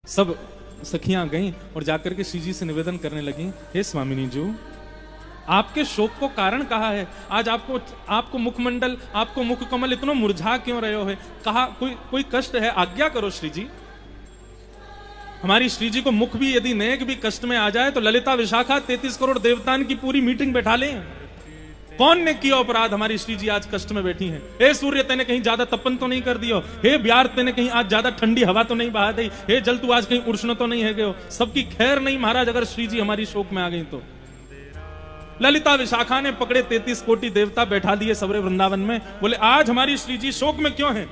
सब सखियां गईं और जाकर के श्री जी से निवेदन करने लगी, हे स्वामिनी जी, आपके शोक को कारण कहा है? आज आपको मुखमंडल, आपको मुख कमल इतना मुरझा क्यों रहे हो है? कहा कोई कष्ट है? आज्ञा करो श्री जी। हमारी श्री जी को मुख भी यदि नेक भी कष्ट में आ जाए तो ललिता विशाखा 33 करोड़ देवतान की पूरी मीटिंग बैठा लें। कौन ने किया अपराध? हमारी श्री जी आज कष्ट में बैठी हैं। हे सूर्य, तेने कहीं ज्यादा तपन तो नहीं कर दियो? हे ब्यार, तेने कहीं आज ज्यादा ठंडी हवा तो नहीं बहा दी? हे जल, तू आज कहीं उष्ण तो नहीं है गयो? सबकी खैर नहीं महाराज, अगर श्री जी हमारी शोक में आ गई तो। ललिता विशाखा ने पकड़े 33 कोटि देवता बैठा दिए सबरे वृंदावन में। बोले आज हमारी श्री जी शोक में क्यों है?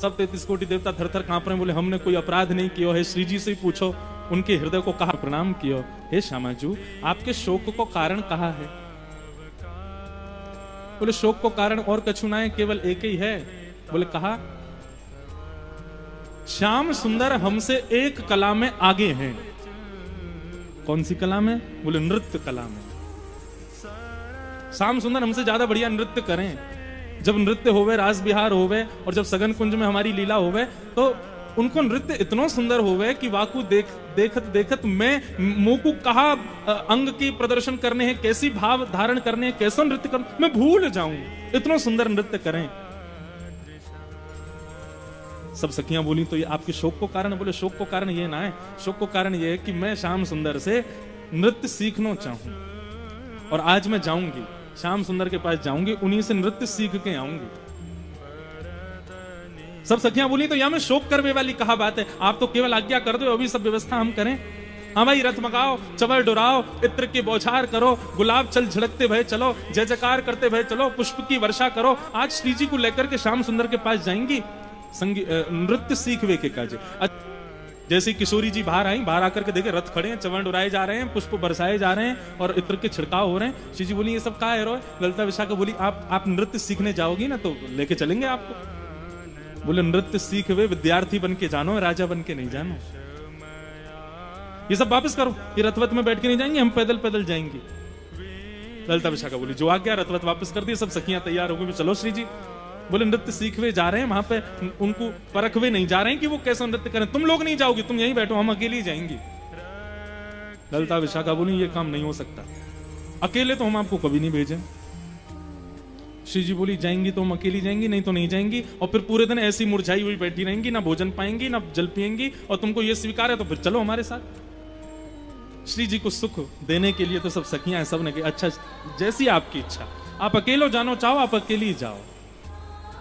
सब 33 कोटि देवता थर थर कांप रहे हैं। बोले हमने कोई अपराध नहीं किया है, श्री जी से ही पूछो। उनके हृदय को कहा प्रणाम कियो, हे श्यामाजू, आपके शोक को कारण कहा है? बोले शोक को कारण और कछु ना है, केवल एक ही है। बोले कहा, श्याम सुंदर हमसे एक कला में आगे हैं। कौन सी कला में? बोले नृत्य कला में। श्याम सुंदर हमसे ज्यादा बढ़िया नृत्य करें। जब नृत्य होवे, रास बिहार होवे और जब सगन कुंज में हमारी लीला होवे तो उनको नृत्य इतना सुंदर होवे कि वाकू देखत देखत मैं मोकू कहा अंग की प्रदर्शन करने हैं, कैसी भाव धारण करने हैं, कैसा नृत्य कर, मैं भूल जाऊं। इतना सुंदर नृत्य करें। सब सखियां बोली तो ये आपके शोक को कारण? बोले शोक को कारण ये ना है, शोक को कारण ये है कि मैं श्याम सुंदर से नृत्य सीखना चाहूं और आज मैं जाऊंगी, श्याम सुंदर के पास जाऊंगी, उन्हीं से नृत्य सीख के आऊंगी। सब सखियां बोली तो यहां में शोक करने वाली कहा बात है? आप तो केवल आज्ञा कर दो, अभी सब व्यवस्था हम करें। हाँ भाई, रथ मगाओ, चवर डुराओ, इत्र की बौछार करो, गुलाब चल झड़कते भय चलो, जय जयकार करते भय चलो, पुष्प की वर्षा करो। आज श्री जी को लेकर के श्याम सुंदर के पास जाएंगी, नृत्य सीखवे के काजे। जैसे किशोरी जी बाहर आई, बाहर आकर के देखे रथ खड़े हैं, चवन डुराए जा रहे हैं, पुष्प बरसाए जा रहे हैं और इत्र के छिड़काव हो रहे हैं। श्री जी बोली ये सब क्या है? ललिता विशाखा बोली आप नृत्य सीखने जाओगी ना तो लेके चलेंगे आपको। बोले नृत्य सीख वे विद्यार्थी बन के जानो, राजा बन के नहीं जानो। ये सब वापस करो, ये रथवत में बैठ के नहीं जाएंगे, हम पैदल पैदल जाएंगे। ललिता विशाखा बोली जो आ गया, रथवत वापस कर दिया। सब सखियां तैयार हो गई, चलो श्री जी। बोले नृत्य सीखवे जा रहे हैं, वहां पे उनको परखवे नहीं जा रहे हैं कि वो कैसा नृत्य करें। तुम लोग नहीं जाओगी, तुम यहीं बैठो, हम अकेले ही जाएंगे। ललिता विशाखा बोली ये काम नहीं हो सकता, अकेले तो हम आपको कभी नहीं भेजे। श्री जी बोली जाएंगी तो हम अकेली जाएंगी, नहीं तो नहीं जाएंगी। और फिर पूरे दिन ऐसी मुरझाई हुई बैठी रहेंगी, ना भोजन पाएंगी ना जल पिएंगी, और तुमको ये स्वीकार है तो फिर चलो हमारे साथ। श्री जी को सुख देने के लिए तो सब सखियां सब ने कहा अच्छा जैसी आपकी इच्छा, आप अकेलो जानो चाहो आप अकेली जाओ,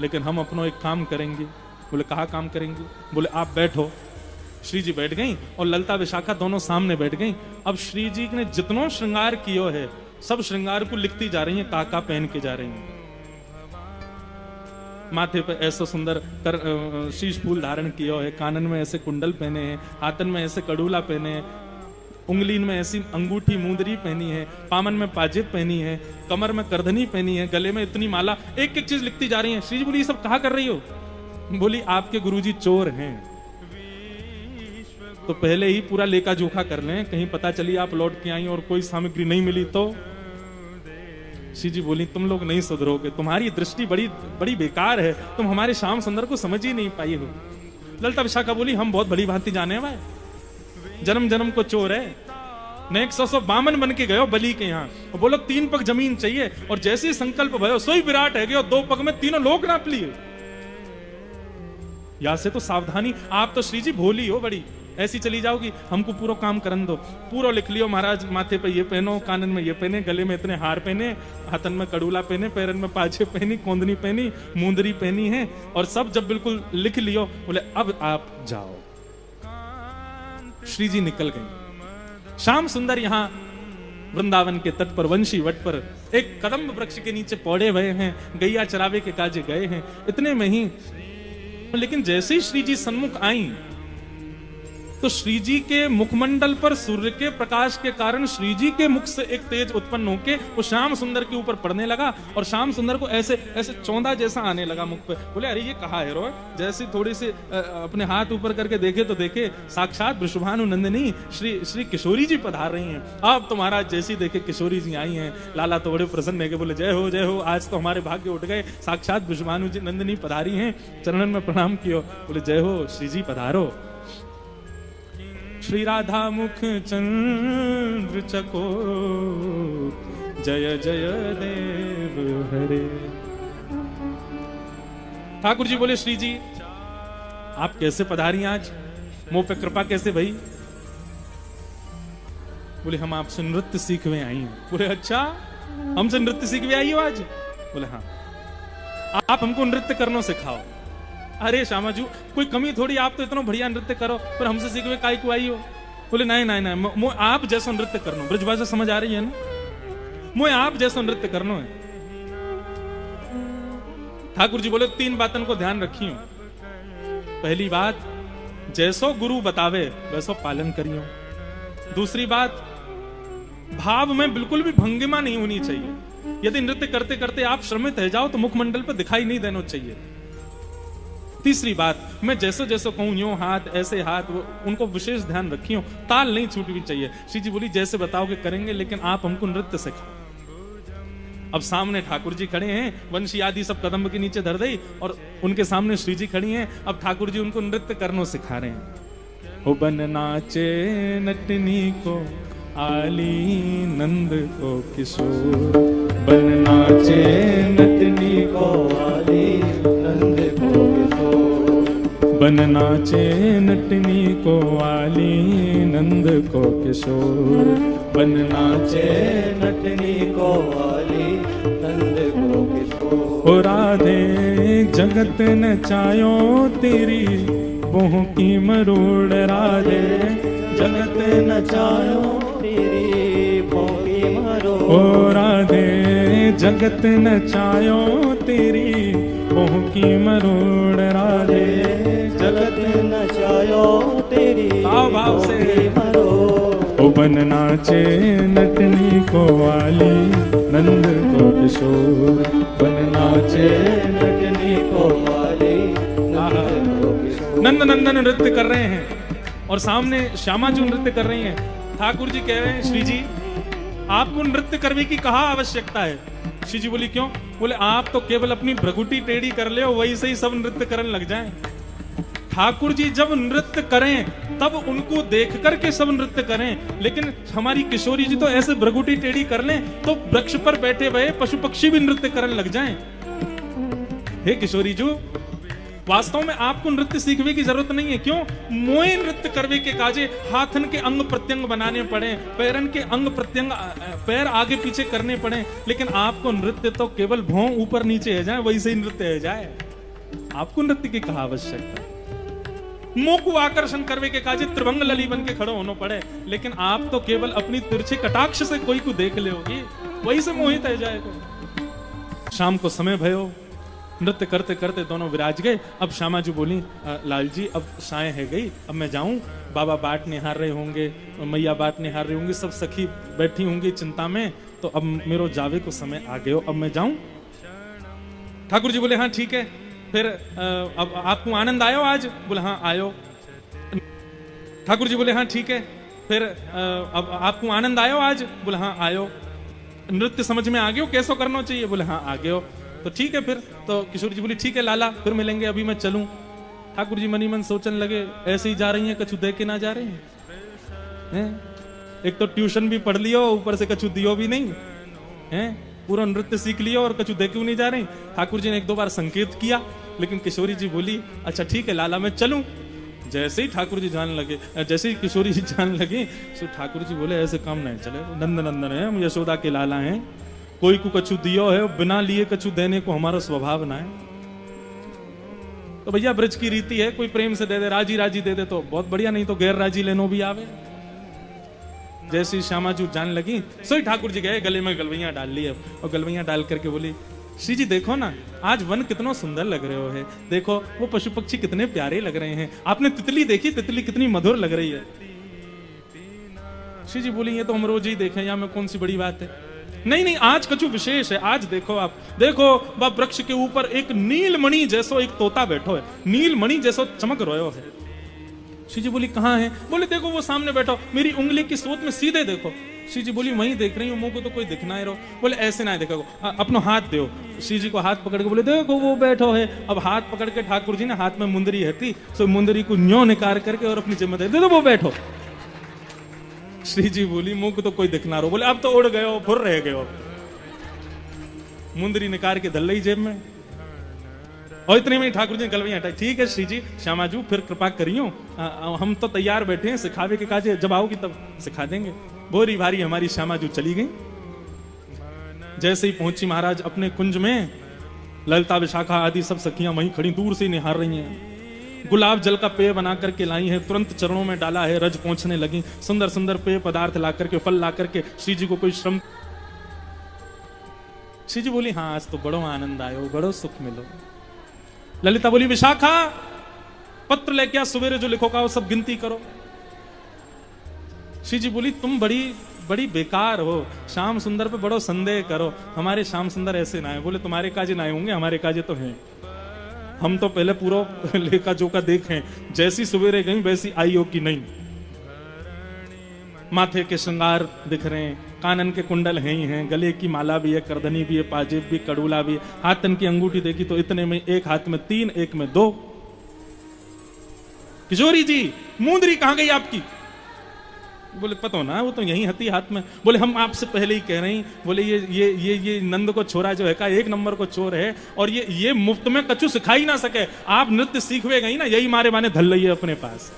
लेकिन हम अपना एक काम करेंगे। बोले कहा काम करेंगे? बोले आप बैठो। श्री जी बैठ गई और ललिता विशाखा दोनों सामने बैठ गई। अब श्री जी ने जितना श्रृंगार किया है सब श्रृंगार को लिखती जा रही है, काका पहन के जा रही है। माथे पे ऐसा सुंदर शीश फूल धारण किया है, कानन में ऐसे कुंडल पहने हैं, हाथन में ऐसे कड़ूला पहने हैं, उंगली में ऐसी अंगूठी मुंदरी पहनी है, पामन में पाजेब पहनी है, कमर में करधनी पहनी है, गले में इतनी माला, एक एक चीज लिखती जा रही है। श्री जी बोली ये सब कहा कर रही हो? बोली आपके गुरुजी चोर हैं, तो पहले ही पूरा लेखा जोखा कर लें, कहीं पता चली आप लौट के आई और कोई सामग्री नहीं मिली तो। श्री जी बोली तुम लोग नहीं सुधरोगे, तुम्हारी दृष्टि बड़ी बड़ी बेकार है, तुम हमारे श्याम सुंदर को समझ ही नहीं पाई हो। ललिता विशाखा बोली हम बहुत बड़ी भांति जाने हैं भाई, जन्म जन्म को चोर है। ने 152 बन के गयो बलि के यहाँ, और बोलो 3 पग जमीन चाहिए, और जैसे ही संकल्प भयो सोई विराट है गयो, 2 पग में तीनों लोग नाप लिए। या से तो सावधानी, आप तो श्री जी भोली हो बड़ी, ऐसी चली जाओगी, हमको पूरा काम करन दो। पूरा लिख लियो महाराज, माथे पे ये पहनो, कानन में ये पहने, गले में इतने हार पहने, हाथन में कड़ूला पहने, पैरन में पाछे पहनी, कोंदनी पहनी, मुंदरी पहनी है, और सब जब बिल्कुल लिख लियो, बोले अब आप जाओ। श्री जी निकल गए। श्याम सुंदर यहाँ वृंदावन के तट पर वंशी वट पर एक कदम्ब वृक्ष के नीचे पौड़े हुए हैं, गैया चरावे के काजे गए हैं। इतने में ही लेकिन जैसे ही श्री जी सन्मुख आई तो श्री जी के मुखमंडल पर सूर्य के प्रकाश के कारण श्री जी के मुख से एक तेज उत्पन्न होके वो श्याम सुंदर के ऊपर पड़ने लगा, और श्याम सुंदर को ऐसे ऐसे चौंधा जैसा आने लगा मुख पे। बोले अरे ये कहा है रो? जैसे थोड़ी सी अपने हाथ ऊपर करके देखे तो देखे साक्षात वृषभानु नंदिनी श्री किशोरी जी पधार रही हैं। अब तो महाराज जैसी देखे किशोरी जी आई हैं, लाला तो बड़े प्रसन्न है कि बोले जय हो, आज तो हमारे भाग्य उठ गए, साक्षात वृषभानु जी नंदिनी पधारी हैं, चरणन में प्रणाम कियो। बोले जय हो श्री जी पधारो। श्री राधा मुख चंद्र चको, जय जय देव हरे। ठाकुर जी बोले, श्री जी आप कैसे पधारी आज, मुंह पे कृपा कैसे भई? बोले हम आपसे नृत्य सीखने आई हैं। बोले अच्छा, हमसे नृत्य सीखने आई हो आज? बोले हाँ, आप हमको नृत्य करना सिखाओ। अरे श्यामा जी कोई कमी थोड़ी, आप तो इतना बढ़िया नृत्य करो, पर हमसे सीखने काहे को आई हो? बोले नहीं नहीं नहीं, आप जैसा नृत्य करना, ब्रजभाषा समझ आ रही है ना, मुझे आप जैसा नृत्य करना है। ठाकुर जी बोले 3 बातों को ध्यान रखियो। पहली बात, जैसो गुरु बतावे वैसो पालन करियो। दूसरी बात, भाव में बिल्कुल भी भंगिमा नहीं होनी चाहिए। यदि नृत्य करते करते आप श्रमित रह जाओ तो मुखमंडल पर दिखाई नहीं देना चाहिए। तीसरी बात, मैं जैसे जैसे कहूं यूं हाथ ऐसे हाथ, उनको विशेष ध्यान रखियो, ताल नहीं छूटनी चाहिए। श्री जी बोली जैसे बताओगे करेंगे, लेकिन आप हमको नृत्य सिखाओ। अब सामने ठाकुर जी खड़े हैं, वंशी आदि सब कदम के नीचे धर दई, और उनके सामने श्री जी खड़ी हैं। अब ठाकुर जी उनको नृत्य करना सिखा रहे हैं। हो बन नाचे नटनी को आली नंद को किशोर, बन नाचे नटनी को आली नंद को किशोर, बन नाचे नटनी को आली नंद को किशोर, बन नाचे नटनी को आली नंद को किशोर। ओ राधे जगत नचायो तेरी बोह की मरोड़, राधे जगत नचायो तेरी बोह की मरोड़। ओ राधे जगत नचायो तेरी बोह की मरोड़, राधे जगत नचायो तेरी भाव से मरोड़। ओ बन नाचे नटनी को वाली नंद को किशोर, बन नाचे नटनी को वाली नंद को किशोर। नंद नंदन नृत्य कर रहे हैं और सामने श्यामा जी नृत्य कर रही हैं। ठाकुर जी कह रहे हैं, श्री जी आपको नृत्य करने की कहाँ आवश्यकता है? श्री जी बोली क्यों? बोले आप तो केवल अपनी भ्रगुटी टेढ़ी कर ले, वही से ही सब नृत्य करने लग जाएं। ठाकुर जी जब नृत्य करें तब उनको देख करके सब नृत्य करें, लेकिन हमारी किशोरी जी तो ऐसे भ्रगुटी टेढ़ी कर लें तो वृक्ष पर बैठे हुए पशु पक्षी भी नृत्य करने लग जाएं। हे किशोरी जी, वास्तव में आपको नृत्य सीखने की जरूरत नहीं है। क्यों? मोए नृत्य करवे के काजे हाथन के अंग प्रत्यंग बनाने पड़े, पैरन के अंग प्रत्यंग, पैर आगे पीछे करने पड़े, लेकिन आपको नृत्य तो केवल भौं ऊपर नीचे है जाए, वैसे ही नृत्य है जाए। आपको नृत्य की कहा आवश्यकता? मुंह को आकर्षण करवे के काजे त्रिभंग लली बन के खड़े होना पड़े, लेकिन आप तो केवल अपनी तिरछे कटाक्ष से कोई को देख ले होगी, वही से मोहित है जाएगा। शाम को समय भयो, नृत्य करते करते दोनों विराज गए। अब श्यामा जी बोली, लाल जी अब साय है गई, अब मैं जाऊं? बाबा बाट निहार रहे होंगे, मैया बाट निहार रही होंगी, सब सखी बैठी होंगी चिंता में, तो अब मेरो जावे को समय आ गयो, अब मैं जाऊं? ठाकुर जी बोले हाँ ठीक है। फिर अब आपको आनंद आयो आज? बोले हाँ आयो। ठाकुर जी बोले हाँ ठीक है। फिर अब आपको आनंद आयो आज? बोले हाँ आयो। नृत्य समझ में आ गयो कैसो करना चाहिए? बोले हाँ आ गयो। तो ठीक है। फिर तो किशोर जी बोली ठीक है लाला, फिर मिलेंगे, अभी मैं चलूं। ठाकुर जी मनी मन सोचने लगे, ऐसे ही जा रही हैं, कछु दे के ना जा रहे हैं? एक तो ट्यूशन भी पढ़ लियो, ऊपर से कछु दियो भी नहीं है, पूरा नृत्य सीख लियो और कछु दे क्यों नहीं जा रहे? ठाकुर जी ने 1-2 बार संकेत किया, लेकिन किशोरी जी बोली अच्छा ठीक है लाला मैं चलूं। जैसे ही ठाकुर जी जान लगे, जैसे ही किशोरी जी जान लगे, तो ठाकुर जी बोले ऐसे काम नहीं चले, नंद नंदन है, हम यशोदा के लाला हैं, कोई को कछु दियो है, बिना लिए कछु देने को हमारा स्वभाव ना है। तो भैया ब्रज की रीति है, कोई प्रेम से दे दे, राजी राजी दे दे तो बहुत बढ़िया, नहीं तो गैर राजी लेनो भी आवे। जैसे ही श्यामा जी जान लगी, सोई ठाकुर जी गए, गले में गलवैया डाल ली, और गलवैया डाल करके बोली श्री जी देखो ना, आज वन कितना सुंदर लग रहे हो है, देखो वो पशु पक्षी कितने प्यारे लग रहे हैं, आपने तितली देखी, तितली कितनी मधुर लग रही है। श्री जी बोली ये तो हम रोज ही देखें, या में कौन सी बड़ी बात है? नहीं नहीं, आज कछु विशेष है, आज देखो आप, देखो वह वृक्ष के ऊपर एक नीलमणि जैसो एक तोता बैठो है, नीलमणि जैसो चमक रहो है। श्री जी बोली कहाँ है? बोले देखो वो सामने बैठो, मेरी उंगली की सोत में सीधे देखो। श्री जी बोली वहीं देख रही हूँ, मुंह को तो कोई दिखना ही रहो। बोले ऐसे ना देखो, अपनो हाथ दो। श्री जी को हाथ पकड़ के बोले देखो वो बैठो है। अब हाथ पकड़ के ठाकुर जी ने, हाथ में मुंदरी है थी, सो मुंदरी को न्यो निकाल करके और अपनी जिम्मे दे दो, वो बैठो। श्री जी बोली मुंह को तो कोई दिखना रहो। बोले अब तो उड़ गए हो, फुर रह गए हो। मुंदरी निकाल के धल ली जेब में, और इतने में ठाकुर जी ने गलवैया हटाई। ठीक है श्री जी, श्यामाजू फिर कृपा करियो, हम तो तैयार बैठे हैं सिखावे के काजे, जब आओगी तब सिखा देंगे। बोरी भारी हमारी श्यामाजू चली गई। जैसे ही पहुंची महाराज अपने कुंज में, ललिता विशाखा आदि सब सखियां वहीं खड़ी दूर से निहार रही हैं। गुलाब जल का पेय बना करके लाई है, तुरंत चरणों में डाला है, रज पहुंचने लगी। सुंदर सुंदर पेय पदार्थ ला करके, फल ला करके श्री जी को कोई श्रम। श्री जी बोली हाँ आज तो बड़ो आनंद आयो, बड़ो सुख मिलो। ललिता बोली विशाखा पत्र लेके आ, सवेरे जो लिखोगा वो सब गिनती करो। श्री जी बोली तुम बड़ी बड़ी बेकार हो, श्याम सुंदर पे बड़ो संदेह करो, हमारे श्याम सुंदर ऐसे ना है। बोले तुम्हारे काजे ना होंगे, हमारे काजे तो हैं। हम तो पहले पूरा लेखा जोखा देखें, जैसी सवेरे गई वैसी आई हो कि नहीं। माथे के श्रृंगार दिख रहे हैं, कानन के कुंडल हैं ही हैं, गले की माला भी है, करधनी भी है, पाजेब भी, कड़ूला भी है। हाथन की अंगूठी देखी तो इतने में एक हाथ में 3, एक में 2। किशोरी जी मुंदरी कहां गई आपकी? बोले पता ना, वो तो यही हती हाथ में। बोले हम आपसे पहले ही कह रहे हैं। बोले ये नंद को छोरा जो है का 1 नंबर को चोर है, और ये मुफ्त में कछु सिखा ही ना सके। आप नृत्य सीखवे गई ना, यही मारे माने धल रही है अपने पास।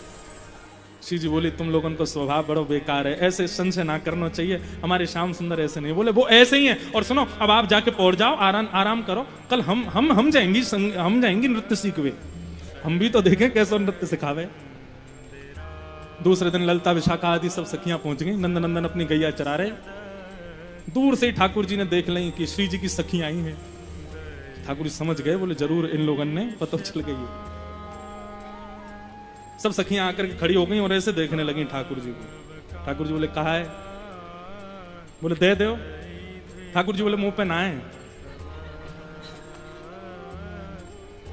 श्री जी बोले तुम लोगों को स्वभाव बड़ो बेकार है, ऐसे संशय ना करना चाहिए, हमारे श्याम सुंदर ऐसे नहीं। बोले वो ऐसे ही है। और सुनो अब आप जाके पहुंच जाओ, आराम करो, कल हम जाएंगी नृत्य सीखवे, हम भी तो देखें कैसे नृत्य सिखावे। दूसरे दिन ललिता विशाखा आदि सब सखियां पहुंच गई। नंदनंदन अपनी गैया चरा रहे। दूर से ठाकुर जी ने देख ली कि श्री जी की सखियां आई हैं। ठाकुर जी समझ गए, बोले जरूर इन लोगों ने पता चल गई। सब सखियां आकर के खड़ी हो गई और ऐसे देखने लगी ठाकुर जी को। ठाकुर जी बोले कहा है? बोले दे दो। ठाकुर जी बोले मुंह पे ना है।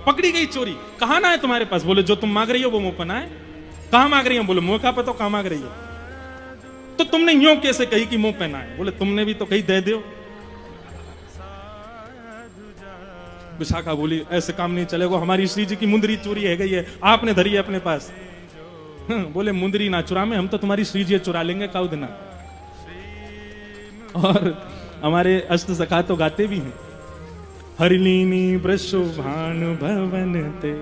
पकड़ी गई चोरी। कहा ना है तुम्हारे पास? बोले जो तुम मांग रही हो वो मुंह पे ना है। कहां मांग रही हो? बोले मुंह का पता, कहां मांग रही हो? तो तुमने यूं कैसे कही कि मुंह पहना है? बोले तुमने भी तो कही दे दो। विशाखा बोली ऐसे काम नहीं चलेगा, हमारी श्री जी की मुंदरी चोरी है गई है, आपने धरी है अपने पास। बोले मुंदरी ना चुरा में, हम तो तुम्हारी श्री जी चुरा लेंगे काउ दिना। और हमारे अष्ट सखा तो गाते भी हैं, हरिलीनी वृषभानु भवन ते।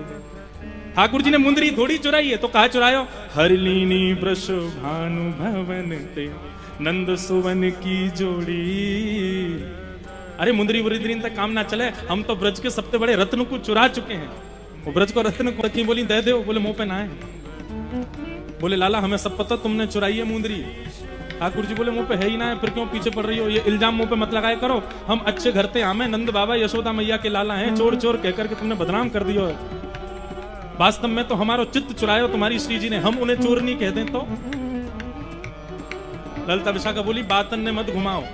ठाकुर जी ने मुंदरी थोड़ी चुराई है, तो कहा चुरायो? हरिलीनी वृषभानु भवन ते नंद सुवन की जोड़ी। अरे मुंदरी बुरी तक काम ना चले, हम तो ब्रज के सबसे बड़े रत्न को चुरा चुके हैं। वो ब्रज को रत्न को रखी, बोली दे दो। बोले मुंह पे ना है। बोले लाला हमें सब पता तुमने चुराई है मुंदरी। ठाकुर जी बोले मुंह पे है ही ना है, फिर क्यों पीछे पड़ रही हो? ये इल्जाम मुंह पे मत लगाया करो, हम अच्छे घर से आमे, नंद बाबा यशोदा मैया के लाला हैं, चोर चोर कहकर के तुमने बदनाम कर दियो है। वास्तव में तो हमारा चित्त चुरायो तुम्हारी श्री जी ने, हम उन्हें चोर नहीं कह दें तो। ललिता विशाखा बोली बातन ने मत घुमाओ,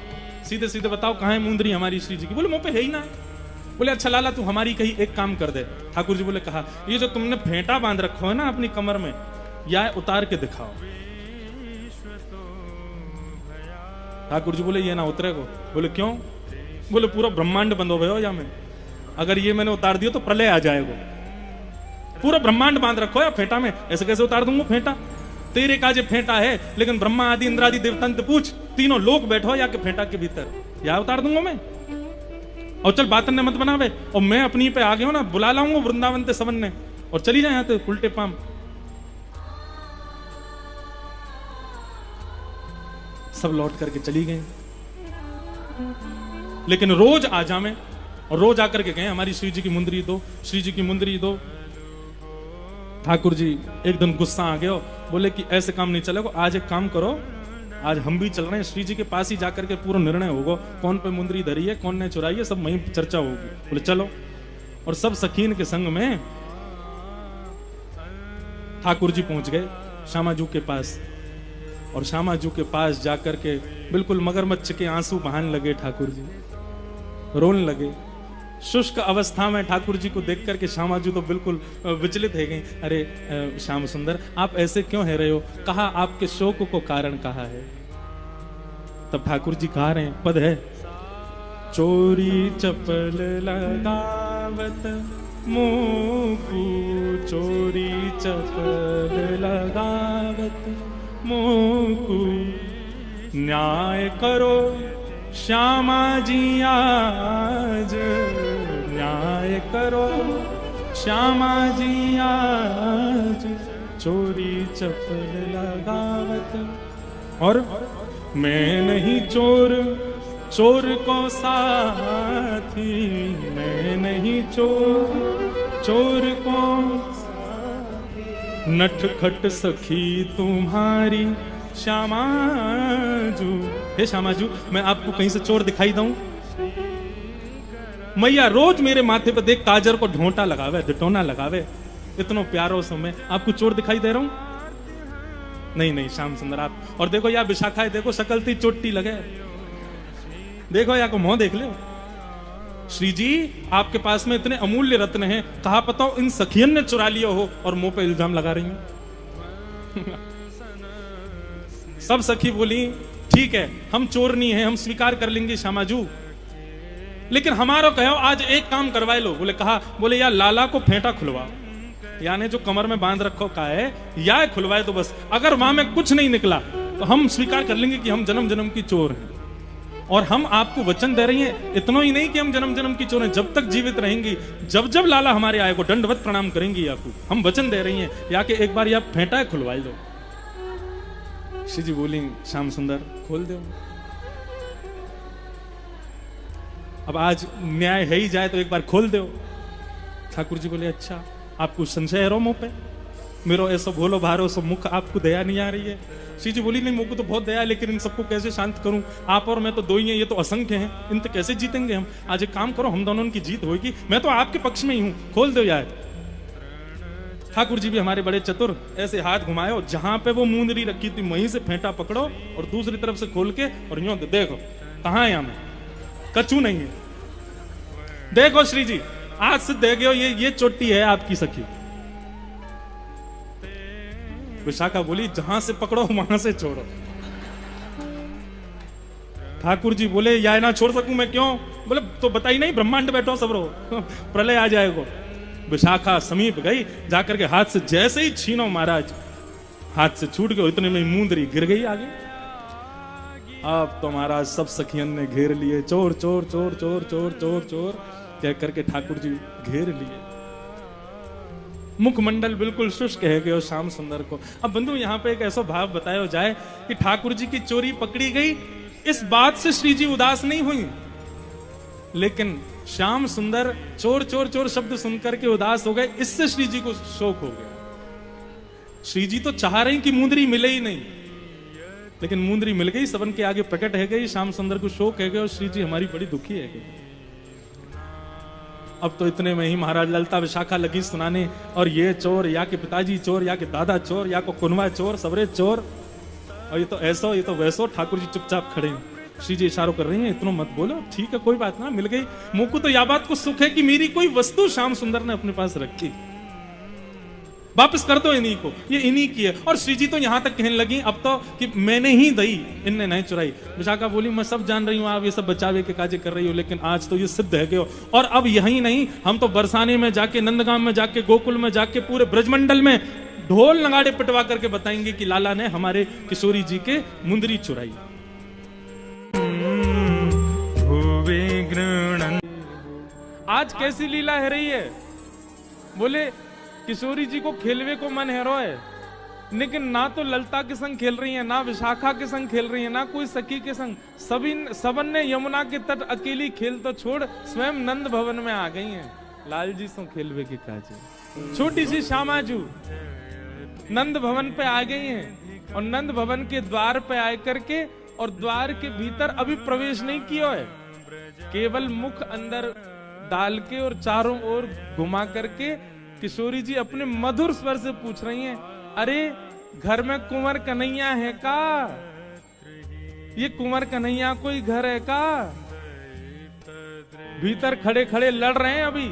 सीधे सीधे बताओ कहां है मुंदरी हमारी श्री जी की? बोले मुंह पे है ही ना है। बोले अच्छा लाला तू हमारी कहीं एक काम कर दे। ठाकुर जी बोले कहा? ये जो तुमने फेंटा बांध रखो है ना अपनी कमर में, या उतार के दिखाओ। ठाकुर जी बोले ये ना उतरेगो। बोले क्यों? बोले पूरा ब्रह्मांड बंद हो गया या में, अगर ये मैंने उतार दिया तो प्रलय आ जाएगा। पूरा ब्रह्मांड बांध रखो या फेंटा में, ऐसे कैसे उतार दूंगा फेंटा? तेरे काजे फेंटा है, लेकिन ब्रह्मा आदि इंद्र आदि देवतंत पूछ, तीनों लोग बैठो या के फेंटा के भीतर, या उतार दूंगा मैं? और चल बातन ने मत बनावे, और मैं अपनी पे आ गया हूं ना, बुला लाऊंगा वृंदावन ते सवन ने, और चली जाए यहां ते उल्टे पाम। सब लौट करके चली गई। लेकिन रोज आ जामे, और रोज आकर के गए हमारी श्री जी की मुंदरी दो, श्री जी की मुंदरी दो। ठाकुर जी एक दिन गुस्सा आ गया, बोले कि ऐसे काम नहीं चलेगा, आज एक काम करो, आज हम भी चल रहे हैं श्री जी के पास ही जाकर के पूरा निर्णय होगा, कौन पे मुंदरी धरी है, कौन ने चुराई है, सब वहीं चर्चा होगी। बोले चलो। और सब सखीन के संग में ठाकुर जी पहुंच गए श्यामाजू के पास, और श्यामाजू के पास जाकर के बिल्कुल मगरमच्छ के आंसू बहाने लगे। ठाकुर जी रोने लगे। शुष्क अवस्था में ठाकुर जी को देख करके श्यामाजू तो बिल्कुल विचलित है गई। अरे श्याम सुंदर आप ऐसे क्यों है रहे हो? कहा आपके शोक को कारण कहा है? तब ठाकुर जी कहा रहे हैं, पद है, चोरी चपल लगावत मोकू, चोरी चपल लगावत मोकू, न्याय करो श्यामा जी आज, न्याय करो श्यामा जी आज, चोरी चप्पल लगावत। और मैं नहीं चोर, चोर को साथी, मैं नहीं चोर, चोर को नटखट सखी तुम्हारी श्यामाजू। हे श्यामाजू, मैं आपको कहीं से चोर दिखाई दूं? मैया रोज मेरे माथे पर देख काजर को ढोंटा लगावे, डिटोना लगावे, इतना प्यारो समय आपको चोर दिखाई दे रहा हूं? नहीं नहीं श्याम सुंदर आप। और देखो या विशाखा है, देखो शकलती चोटी लगे, देखो या को मुंह देख ले। श्री जी आपके पास में इतने अमूल्य रत्न हैं, कहा पता इन सखियन ने चुरा लिया हो और मुंह पे इल्जाम लगा रही हैं। सब सखी बोली ठीक है हम चोर नहीं है, हम स्वीकार कर लेंगे श्यामाजू, लेकिन हमारा कहो आज एक काम करवाए लो। बोले कहा? बोले या लाला को फेंटा खुलवा, यानी जो कमर में बांध रखो का है या खुलवाए तो बस, अगर वहां में कुछ नहीं निकला तो हम स्वीकार कर लेंगे कि हम जन्म जन्म की चोर हैं। और हम आपको वचन दे रही हैं, इतना ही नहीं कि हम जन्म जन्म की चोर हैं, जब तक जीवित रहेंगी, जब जब लाला हमारे आए को दंडवत प्रणाम करेंगी आपको, हम वचन दे रही हैं या कि एक बार या फेंटा खुलवाई लो। श्री जी बोली श्याम सुंदर खोल दो, अब आज न्याय है ही जाए तो एक बार खोल दो। ठाकुर जी बोले अच्छा आपको संशय है रो मुंह पे, मेरो ऐसा भोलो भारो सो मुख आपको दया नहीं आ रही है? श्री जी बोली नहीं मुझको तो बहुत दया है, लेकिन इन सबको कैसे शांत करूं? आप और मैं तो दो ही हैं, ये तो असंख्य हैं, इन तो कैसे जीतेंगे हम? आज एक काम करो हम दोनों की जीत होगी, मैं तो आपके पक्ष में ही हूं, खोल दो यार। ठाकुर जी भी हमारे बड़े चतुर, ऐसे हाथ घुमाए, जहां पे वो मूंदरी रखी थी वहीं से फेंटा पकड़ो और दूसरी तरफ से खोल के और यूं देखो कहां है, में कचू नहीं है। देखो श्री जी आज से देखो ये चोटी है आपकी सखी। विशाखा बोली जहां से पकड़ो वहां से छोड़ो। ठाकुर जी बोले या ना छोड़ सकूं मैं? क्यों? बोले तो बताई नहीं, ब्रह्मांड बैठो सब रहो, प्रलय आ जाएगा। विशाखा समीप गई, जाकर के हाथ से जैसे ही छीनो महाराज, हाथ से छूट गए, इतने में मूंदरी गिर गई आगे। अब तो महाराज सब सखियन ने घेर लिए, चोर चोर चोर चोर चोर चोर चोर कह करके ठाकुर जी घेर लिए। मुखमंडल बिल्कुल शुष्क है गए श्याम सुंदर को। अब बंधु यहाँ पे एक ऐसा भाव बताया जाए कि ठाकुर जी की चोरी पकड़ी गई, इस बात से श्री जी उदास नहीं हुई, लेकिन श्याम सुंदर चोर चोर चोर शब्द सुनकर के उदास हो गए, इससे श्री जी को शोक हो गया। श्री जी तो चाह रहे कि मुंदरी मिले ही नहीं, लेकिन मुंदरी मिल गई, सबन के आगे प्रकट है गई, श्याम सुंदर को शोक है गया और श्री जी हमारी बड़ी दुखी है गई। अब तो इतने में ही महाराज ललता विशाखा लगी सुनाने, और ये चोर या के पिताजी चोर, या के दादा चोर, या को कुनवा चोर, सबरे चोर, और ये तो ऐसो ये तो वैसो। ठाकुर जी चुपचाप खड़े हैं, श्री जी इशारों कर रही हैं इतना मत बोलो, ठीक है कोई बात ना, मिल गई। मुझको तो या बात को सुख है कि मेरी कोई वस्तु श्याम सुंदर ने अपने पास रखी, वापस कर दो इन्हीं को, ये इन्हीं की है। और श्री जी तो यहां तक कहने लगी अब तो कि मैंने ही दई, इनने नहीं चुराई। विशाखा बोली मैं सब जान रही हूं आप ये सब बचावे के काजे कर रही हो, लेकिन आज तो ये सिद्ध है गए हो। और अब यही नहीं, हम तो बरसाने में जाके, नंदगांव में जाके, गोकुल में जाके, पूरे ब्रजमंडल में ढोल नगाड़े पिटवा करके बताएंगे कि लाला ने हमारे किशोरी जी के मुंदरी चुराई। आज कैसी लीला है रही है? बोले किशोरी जी को खेलवे को मन है रोए, लेकिन ना तो ललता के संग खेल रही है, ना विशाखा के संग खेल रही है, ना कोई सखी के संग। सबन ने यमुना के तट अकेली खेल तो छोड़ स्वयं नंद भवन में आ गई हैं लाल जी सो खेलवे के काजे। छोटी सी श्यामाजू नंद भवन पे आ गई हैं, और नंद भवन के द्वार पे आए करके, और द्वार के भीतर अभी प्रवेश नहीं किया है, केवल मुख अंदर डाल के और चारों ओर घुमा करके किशोरी जी अपने मधुर स्वर से पूछ रही हैं, अरे घर में कुंवर कन्हैया है का? ये कुंवर कन्हैया कोई घर है का? भीतर खड़े खड़े लड़ रहे हैं, अभी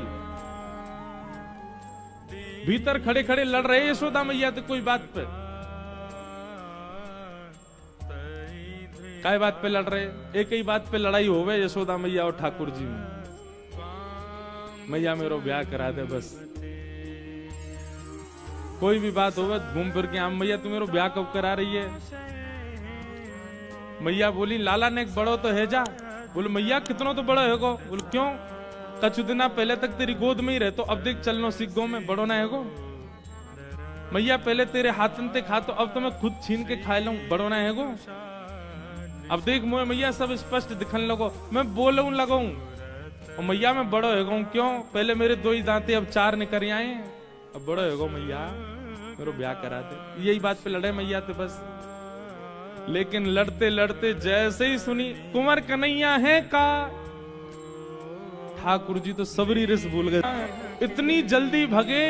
भीतर खड़े खड़े लड़ रहे हैं यशोदा मैया तो कोई बात पे। काय बात पे लड़ रहे? एक ही बात पे लड़ाई होवे यशोदा मैया और ठाकुर जी में। मैया मेरो ब्याह करा दे बस, कोई भी बात होवे घूम फिर के आम, मैया तू मेरो ब्याह कब करा रही है? मैया बोली लाला ने एक बड़ो तो है जा। बोले मैया कितना तो बड़ा है गो। बोले क्यों? कछु दिना पहले तक तेरी गोद में ही रहे, तो अब देख चलनो सीख गो में बड़ो ना है गो। मैया पहले तेरे हाथन ते खा, तो अब तो मैं खुद छीन के खा लूं, बड़ो ना है गो। अब देख मोए मैया सब स्पष्ट दिखन लगो, मैं बोलूं लगाऊं और मैया मैं बड़ो है गो। क्यों? पहले मेरे 2 ही दांते, अब 4 निकल आए, अब बड़ो है गो मैया, मेरे ब्याह करा दे। यही बात पे लड़े मैया थे बस। लेकिन लड़ते लड़ते जैसे ही सुनी कुंवर कन्हैया है का, ठाकुर जी तो सबरी रिस भूल गए, इतनी जल्दी भगे।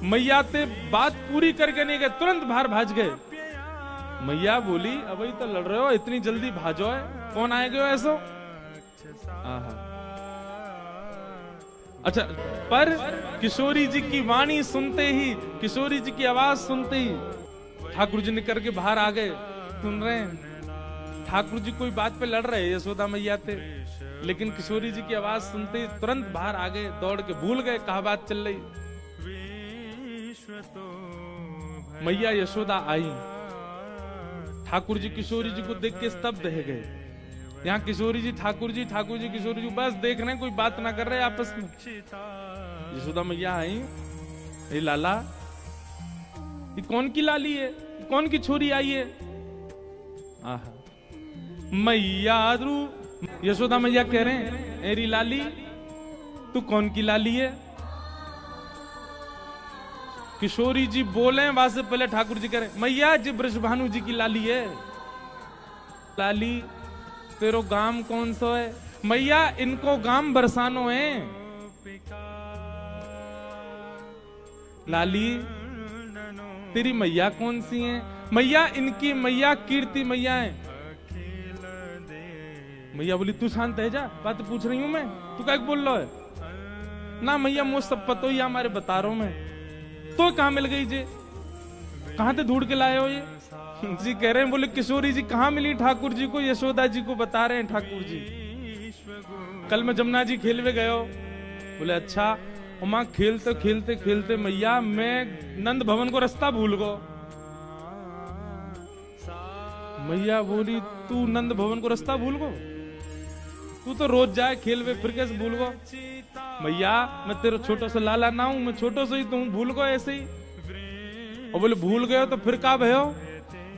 मैया ते बात पूरी करके नहीं गए, तुरंत बाहर भाज गए। मैया बोली अभी तो लड़ रहे हो, इतनी जल्दी भाजो है, कौन आएगा ऐसो? अच्छा, पर किशोरी जी की वाणी सुनते ही, किशोरी जी की आवाज सुनते ही ठाकुर जी निकल के बाहर आ गए। सुन रहे हैं ठाकुर जी कोई बात पे लड़ रहे यशोदा मैया थे, लेकिन किशोरी जी की आवाज सुनते ही तुरंत बाहर आ गए, दौड़ के भूल गए कहा बात चल रही। मैया यशोदा आई, ठाकुर जी किशोरी जी को देख के स्तब्ध रह गए। यहाँ किशोरी जी ठाकुर जी, ठाकुर जी किशोरी जी बस देख रहे हैं, कोई बात ना कर रहे आपस में। यशोदा मैया आई, ए लाला ये कौन की लाली है, कौन की छोरी आई है? आहा मैया यशोदा मैया कह रहे हैं एरी लाली तू कौन की लाली है? किशोरी जी बोले वहां से पहले ठाकुर जी कह रहे मैया जी ब्रजभानु जी की लाली है। लाली तेरो गाम कौन सा है? मैया इनको गाम बरसानो है। लाली तेरी मैया कौन सी है? मैया इनकी मैया कीर्ति मैया है। मैया बोली तू शांत है जा, बात पूछ रही हूं मैं, तू क्या बोल रहा है? ना मैया मुझे सब पता ही हमारे बता रहा हूं मैं। तो कहां मिल गई जी, कहां से ढूंढ के लाए हो ये? जी कह रहे हैं, बोले किशोरी जी कहां मिली ठाकुर जी को? यशोदा जी को बता रहे हैं ठाकुर जी कल मैं जमुना जी खेलवे गए हो। बोले अच्छा, और मां खेलते खेलते खेलते मैया मैं नंद भवन को रास्ता भूल गो। मैया बोली तू नंद भवन को रास्ता भूल गो? तू तो रोज जाए खेलवे, फिर कैसे भूल गो? मैया मैं तेरा छोटो सा लाला ना हूं, मैं छोटो सा ही तुम भूल गो ऐसे ही। और बोले भूल गए हो तो फिर का भयो?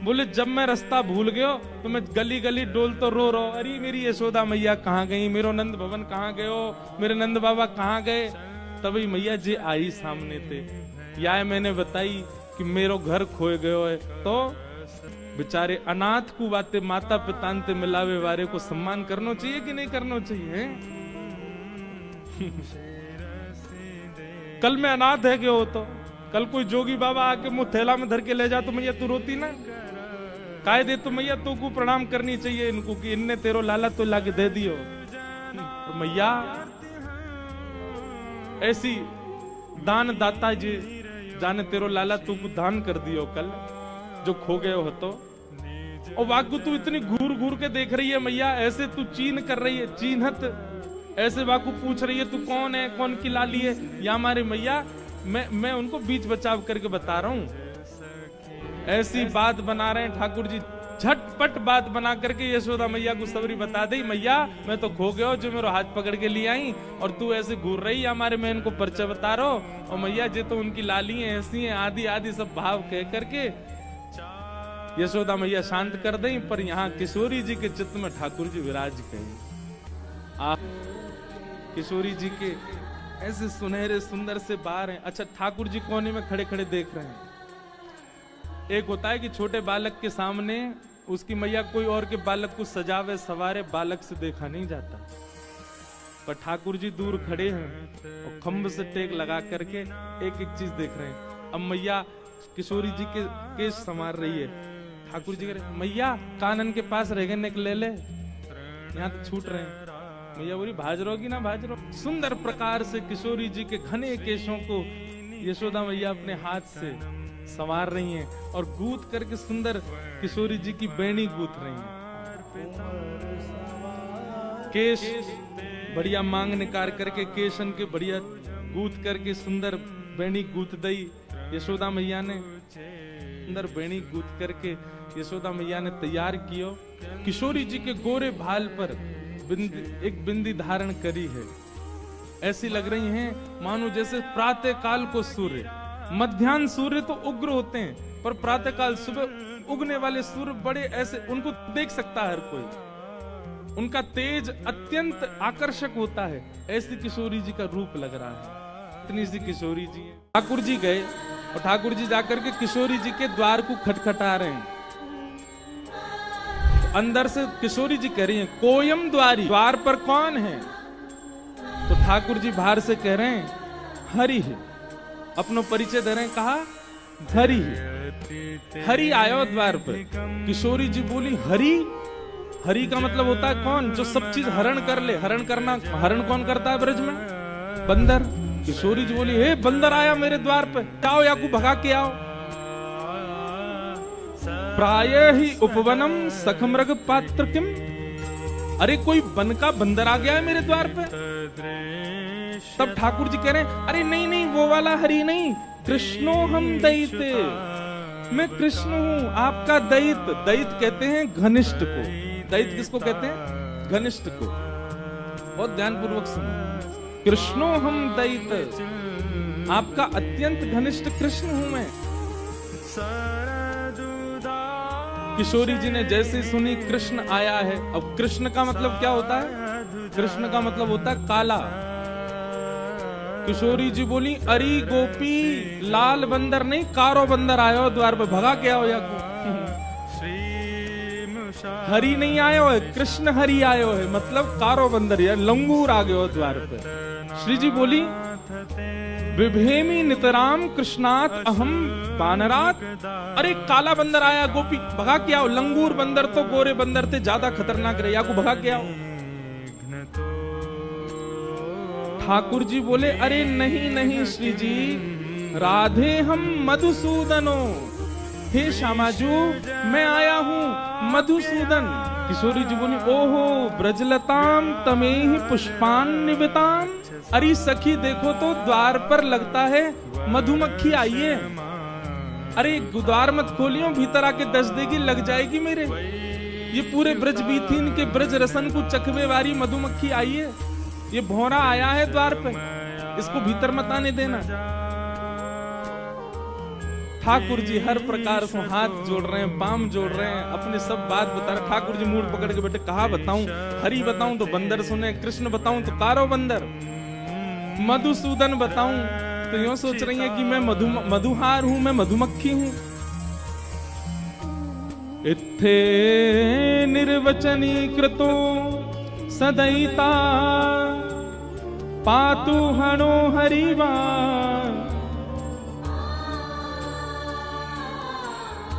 बोले जब मैं रास्ता भूल गयो तो मैं गली गली डोल तो रो रो, अरे मेरी यशोदा मैया कहाँ गई, मेरो नंद भवन कहाँ गयो, मेरे नंद बाबा कहाँ गए? तभी मैया जी आई सामने थे, या मैंने बताई कि मेरो घर खोए गयो है। तो बेचारे अनाथ को बातें माता पिता ते मिलावे वारे को सम्मान करना चाहिए कि नहीं करना चाहिए? कल मैं अनाथ है क्यों? तो कल कोई जोगी बाबा आके मुंह थैला में धर के ले जा तो मैया तू रोती ना? काय दे तो मैया तो को प्रणाम करनी चाहिए इनको कि इनने तेरो लाला तो लाके दे दियो। और मैया ऐसी दान दाता जी जाने तेरो लाला तू को दान कर दियो कल जो खो गए हो। तो और वाकु तू इतनी घूर घूर के देख रही है मैया, ऐसे तू चीन कर रही है, चीनहत ऐसे वाकु पूछ रही है तू कौन है, कौन की लाली है? या हमारे मैया मैं उनको बीच बचाव करके बता रहा हूं। ऐसी बात बना रहे हैं ठाकुर जी, झटपट बात बना करके यशोदा मैया को सबरी बता दी, मैया मैं तो खो गया जो मेरे हाथ पकड़ के ले आई और तू ऐसे घूर रही है हमारे, मैं इनको परिचय बता रहा हूं। और मैया जी तो उनकी लाली है, ऐसी है, आदि आदि सब भाव कह करके यशोदा मैया शांत कर दें। पर यहाँ किशोरी जी के चित्त में ठाकुर जी विराज गए। आप किशोरी जी के ऐसे सुनहरे सुंदर से बार हैं। अच्छा, ठाकुर जी कोने में खड़े खड़े देख रहे हैं। एक होता है कि छोटे बालक के सामने उसकी मैया कोई और के बालक को सजावे सवारे, बालक से देखा नहीं जाता। पर ठाकुर जी दूर खड़े हैं और खम्भ से टेक लगा करके एक एक चीज देख रहे हैं। अब मैया किशोरी जी के केश संवार रही है। ठाकुर जी कह रहे मैया कानन के पास रह गए ले ले, यहाँ तो छूट रहे हैं। मैया बोली भाज रहोगी ना भाज रहो। सुंदर प्रकार से किशोरी जी के घने केशों को यशोदा मैया अपने हाथ से संवार रही हैं और गूंथ करके सुंदर किशोरी जी की बैणी गूंथ रही हैं। केश बढ़िया मांग निकाल करके केशन के बढ़िया गूंथ करके सुंदर बैणी गूंथ दई यशोदा मैया ने। अंदर बेणी कूद करके यशोदा मैया ने तैयार कियो। किशोरी जी के गोरे भाल पर एक बिंदी धारण करी है, ऐसी लग रही हैं मानो जैसे प्रातः काल को सूर्य। मध्याह्न सूर्य तो उग्र होते हैं, पर प्रातः काल सुबह उगने वाले सूर्य बड़े ऐसे, उनको देख सकता है हर कोई, उनका तेज अत्यंत आकर्षक होता है। ऐसी किशोरी जी का रूप लग रहा है, इतनी सी किशोरी जी है। ठाकुर जी गए और ठाकुर जी जाकर के किशोरी जी के द्वार को खटखटा रहे हैं। तो अंदर से किशोरी जी कह रही हैं, कोयम द्वारी, द्वार पर कौन है? तो ठाकुर जी बाहर से कह रहे हैं, हरि है। अपनो परिचय दे रहे हैं, कहा हरि है। हरि आयो द्वार पर। किशोरी जी बोली, हरि? हरि का मतलब होता है कौन? जो सब चीज हरण कर ले। हरण करना, हरण कौन करता है ब्रज में? बंदर। किशोरी जी बोली, हे बंदर आया मेरे द्वार पे, आओ याकू भगा के आओ। प्राय ही उपवनम सखमृग पात्र किम, अरे कोई वन का बंदर आ गया है मेरे द्वार पे। तब ठाकुर जी कह रहे हैं, अरे नहीं नहीं, वो वाला हरि नहीं, कृष्णो हम दैत, मैं कृष्ण हूं आपका दैत। दैत कहते हैं घनिष्ठ को। दैत किसको कहते हैं? घनिष्ठ को। बहुत ध्यानपूर्वक सुनो। कृष्णो हम दैत, आपका अत्यंत घनिष्ठ कृष्ण हूं मैं। किशोरी जी ने जैसे सुनी कृष्ण आया है, अब कृष्ण का मतलब क्या होता है? कृष्ण का मतलब होता है काला। किशोरी जी बोली, अरे गोपी, लाल बंदर नहीं, कारो बंदर आयो द्वार पे, भगा के आओ या को। हरि नहीं आयो है, कृष्ण हरि आयो है, मतलब कारो बंदर या लंगूर आ गयो द्वार पे। श्री जी बोली, विभेमी नितराम कृष्णात अहम बानरात, अरे काला बंदर आया गोपी, भगा के आओ। लंगूर बंदर तो गोरे बंदर थे, ज्यादा खतरनाक रहे, या को भगा के आओ। ठाकुर जी बोले, अरे नहीं नहीं श्री जी, राधे हम मधुसूदनो, हे श्यामाजू मैं आया हूँ मधुसूदन। किशोरी जी बोली, ओहो ब्रजलताम तमेहि पुष्पान निविताम, अरे सखी देखो तो द्वार पर लगता है मधुमक्खी आई है। अरे द्वार मत खोलियो, भीतर आके दस देगी, लग जाएगी मेरे। ये पूरे ब्रज बीथीन के ब्रज रसन को चखवे वाली मधुमक्खी आई है, ये भौरा आया है द्वार पे, इसको भीतर मत आने देना। ठाकुर जी हर प्रकार से हाथ जोड़ रहे हैं, पाम जोड़ रहे हैं, अपने सब बात बता रहे। ठाकुर जी मूड पकड़ के बैठे, कहा बताऊं? हरि बताऊं तो बंदर सुने, कृष्ण बताऊं तो कारो बंदर, मधुसूदन बताऊं तो यूं सोच रही है कि मैं मधुहार हूं, मैं मधुमक्खी हूं। इत्थे निर्वचनी कृतो सदैता पातु हनो हरिवा।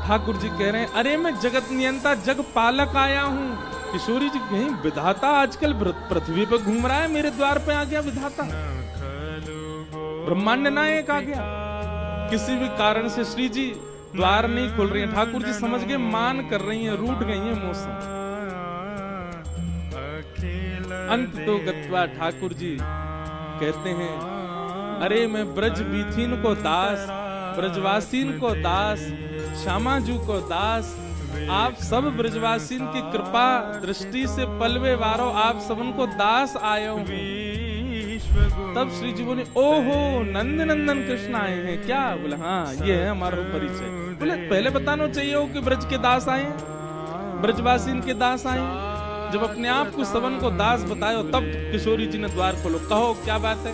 ठाकुर जी कह रहे हैं, अरे मैं जगत नियंता जग पालक आया हूं। किशोरी जी कहीं विधाता आजकल पृथ्वी पे घूम रहा है, मेरे द्वार पे आ गया विधाता, ब्रह्मांड नायक आ गया। किसी भी कारण से श्री जी द्वार नहीं खोल रही हैं। ठाकुर जी समझ गए, मान कर रही हैं, रूठ गई हैं मौसम। अंत तो गत्वा ठाकुर जी कहते हैं, अरे मैं ब्रज बीथीन को दास, ब्रजवासीन को दास, श्यामाजू को दास, आप सब ब्रजवासीन की कृपा दृष्टि से पलवे वारो, आप सबन को दास आयो हूं। तब श्री जी बोले, ओहो नंद नंदन कृष्ण आए हैं क्या? बोले हाँ, ये है हमारा परिचय। बोले पहले बताना चाहिए हो कि ब्रज के दास आए, ब्रजवासीन के दास आए। जब अपने आप को सवन को दास बतायो, तब किशोरी जी ने द्वार खोलो, कहो क्या बात है?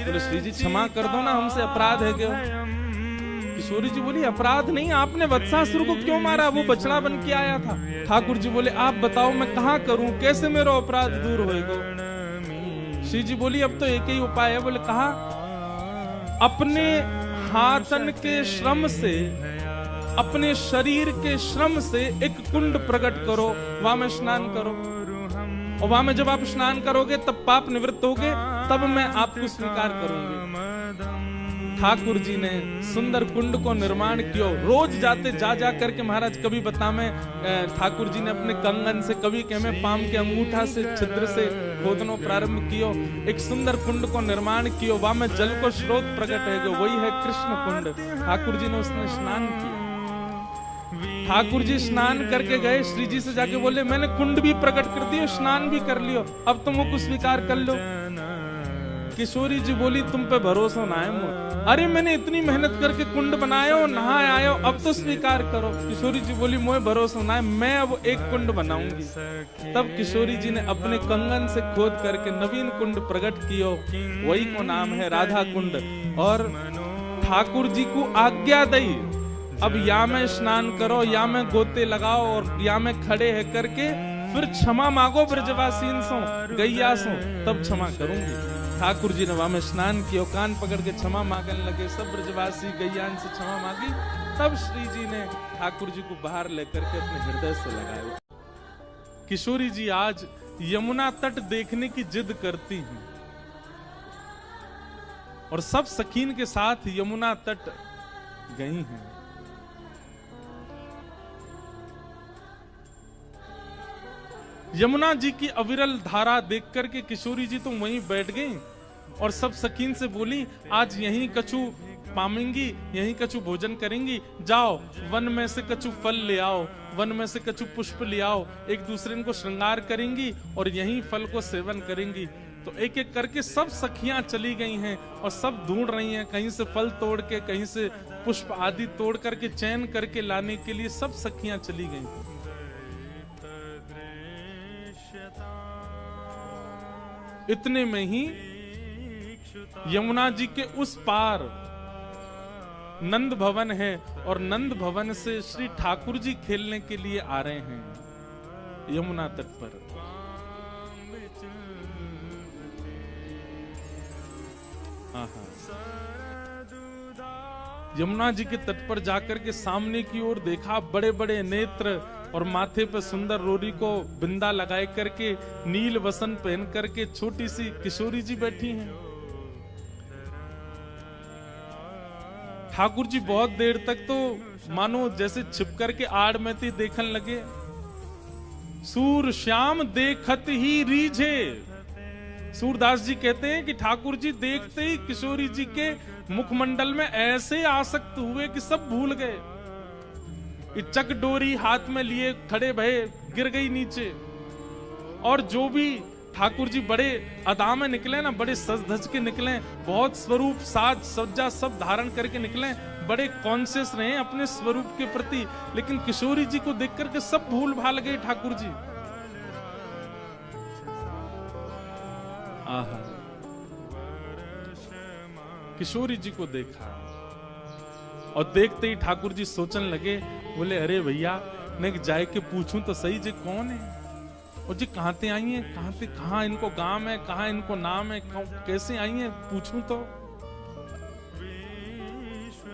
बोले श्री जी क्षमा कर दो ना, हमसे अपराध है क्या? किशोरी जी बोली, अपराध नहीं, आपने वत्सासुर को क्यों मारा? वो बछड़ा बन के आया था। ठाकुर जी बोले, आप बताओ मैं कहाँ करूं, कैसे मेरा अपराध दूर होएगा? श्री जी बोली, अब तो एक ही उपाय है। बोले कहा, अपने हाथन के श्रम से, अपने शरीर के श्रम से एक कुंड प्रकट करो, वहां में स्नान करो, और वहां में जब आप स्नान करोगे तब पाप निवृत्त होगे, तब मैं आपको स्वीकार करूंगी। ठाकुर जी ने सुंदर कुंड को निर्माण किया। रोज जाते जा करके महाराज कभी बतावे ठाकुर जी ने अपने कंगन से, कभी कहमे पाम के अंगूठा से छिद्र से खोदनो प्रारंभ कियो, एक सुंदर कुंड को निर्माण कियो। वहां में जल को स्रोत प्रकट है, वही है कृष्ण कुंड। ठाकुर जी ने उसने स्नान किया। ठाकुर जी स्नान करके गए, श्री जी से जाके बोले मैंने कुंड भी प्रकट कर दियो, स्नान भी कर लियो, अब तुम वो कुछ स्वीकार कर लो। किशोरी जी बोली तुम पे भरोसा ना है मुझे, अरे मैंने इतनी मेहनत करके कुंड बनाया हो, नहाए आयो, अब तो स्वीकार करो। किशोरी जी बोली मुझे भरोसा ना है, मैं अब एक कुंड बनाऊंगी। तब किशोरी जी ने अपने कंगन से खोद करके नवीन कुंड प्रकट कियो, वही को नाम है राधा कुंड। और ठाकुर जी को आज्ञा दी अब या में स्नान करो, या में गोते लगाओ, और या में खड़े है करके फिर क्षमा मांगो ब्रजवासीन सो, गैया सो, तब क्षमा करूंगी। ठाकुर जी ने वहां में स्नान किया, कान पकड़ के क्षमा मांगने लगे। सब ब्रजवासी गैयान से क्षमा मांगी। तब श्री जी ने ठाकुर जी को बाहर लेकर के अपने हृदय से लगाया। किशोरी जी आज यमुना तट देखने की जिद करती हैं और सब सखीन के साथ यमुना तट गई हैं। यमुना जी की अविरल धारा देख करके किशोरी जी तो वहीं बैठ गई और सब सखीन से बोली आज यहीं कछु पामेंगी, यहीं कछु भोजन करेंगी, जाओ वन में से कछु फल ले आओ, वन में से कछु पुष्प ले आओ, एक दूसरे को श्रृंगार करेंगी और यहीं फल को सेवन करेंगी। तो एक एक करके सब सखियां चली गई हैं और सब ढूंढ रही हैं, कहीं से फल तोड़ के, कहीं से पुष्प आदि तोड़ करके चयन करके लाने के लिए सब सखियां चली गई। इतने में ही यमुना जी के उस पार नंद भवन है और नंद भवन से श्री ठाकुर जी खेलने के लिए आ रहे हैं यमुना तट पर। यमुना जी के तट पर जाकर के सामने की ओर देखा, बड़े बड़े नेत्र और माथे पर सुंदर रोरी को बिंदा लगाए करके, नील वसन पहन करके छोटी सी किशोरी जी बैठी हैं। ठाकुर जी बहुत देर तक तो मानो जैसे छिप करके आड़ में थी देखने लगे। सूर श्याम देखत ही रीझे। सूरदास जी कहते हैं कि ठाकुर जी देखते ही किशोरी जी के मुखमंडल में ऐसे आसक्त हुए कि सब भूल गए। चक डोरी हाथ में लिए खड़े भये, गिर गई नीचे। और जो भी ठाकुर जी बड़े अदा में निकले ना, बड़े सज धज के निकले, बहुत स्वरूप साज सज्जा सब धारण करके निकले, बड़े कॉन्शियस रहे अपने स्वरूप के प्रति। लेकिन किशोरी जी को देख करके सब भूल भाल गए ठाकुर जी। आहा, किशोरी जी को देखा और देखते ही ठाकुर जी सोचने लगे, बोले अरे भैया मैं जाए के पूछूं तो सही जी कौन है, और जी कहां से आई है, कहां इनको गांव है, कहां इनको नाम है, कैसे आई है पूछूं तो।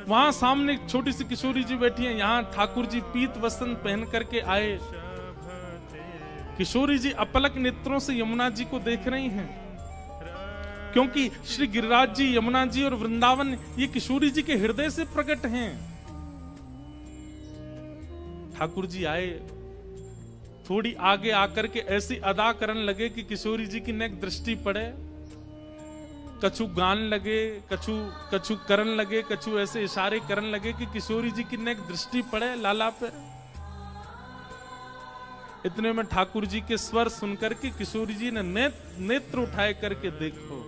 वहां सामने एक छोटी सी किशोरी जी बैठी है, यहाँ ठाकुर जी पीत वस्त्र पहन करके आए। किशोरी जी अपलक नेत्रों से यमुना जी को देख रही हैं, क्योंकि श्री गिरिराज जी, यमुना जी और वृंदावन ये किशोरी जी के हृदय से प्रकट हैं। ठाकुर जी आए, थोड़ी आगे आकर के ऐसी अदा करने लगे कि किशोरी जी की नेक दृष्टि पड़े। कछु गान लगे, कछु करन लगे, कछु ऐसे इशारे करने लगे कि किशोरी जी की नेक दृष्टि पड़े लाला पे। इतने में ठाकुर जी के स्वर सुनकर के किशोरी जी ने नेत्र उठाए करके देखो,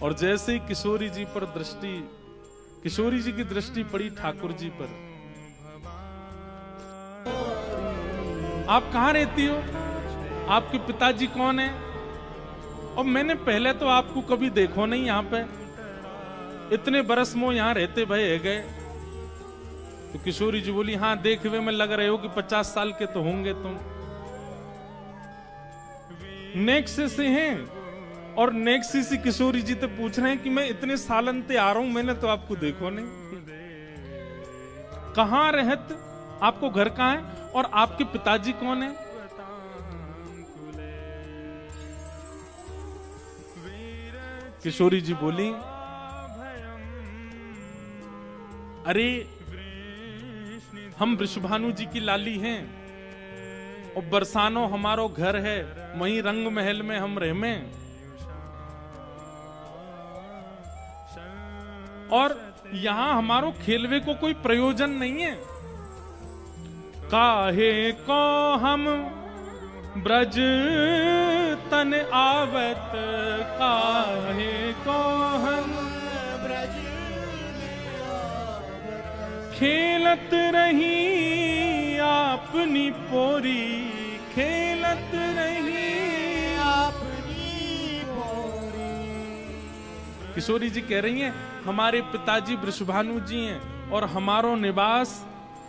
और जैसे ही किशोरी जी पर दृष्टि, किशोरी जी की दृष्टि पड़ी ठाकुर जी पर। आप कहां रहती हो, आपके पिताजी कौन है, और मैंने पहले तो आपको कभी देखो नहीं यहाँ पे, इतने बरस मोह यहाँ रहते भये गए। तो किशोरी जी बोली हाँ देखवे में लग रहे हो कि 50 साल के तो होंगे तुम। नेक्स्ट से हैं, और नेक्स्ट सी किशोरी जी तो पूछ रहे हैं कि मैं इतने सालन से आ रहा हूं, मैंने तो आपको देखो नहीं, कहां रहत, आपको घर कहां है, और आपके पिताजी कौन है। किशोरी जी बोली अरे हम वृषभानु जी की लाली हैं और बरसानो हमारो घर है, वहीं रंग महल में हम रहमे। और यहां हमारो खेलवे को कोई प्रयोजन नहीं है। काहे को हम ब्रज तन आवत, काहे को हम ब्रज खेलत रही आपनी पोरी, खेलत रही आपनी पोरी। किशोरी जी कह रही हैं हमारे पिताजी वृषभानु जी हैं और हमारो निवास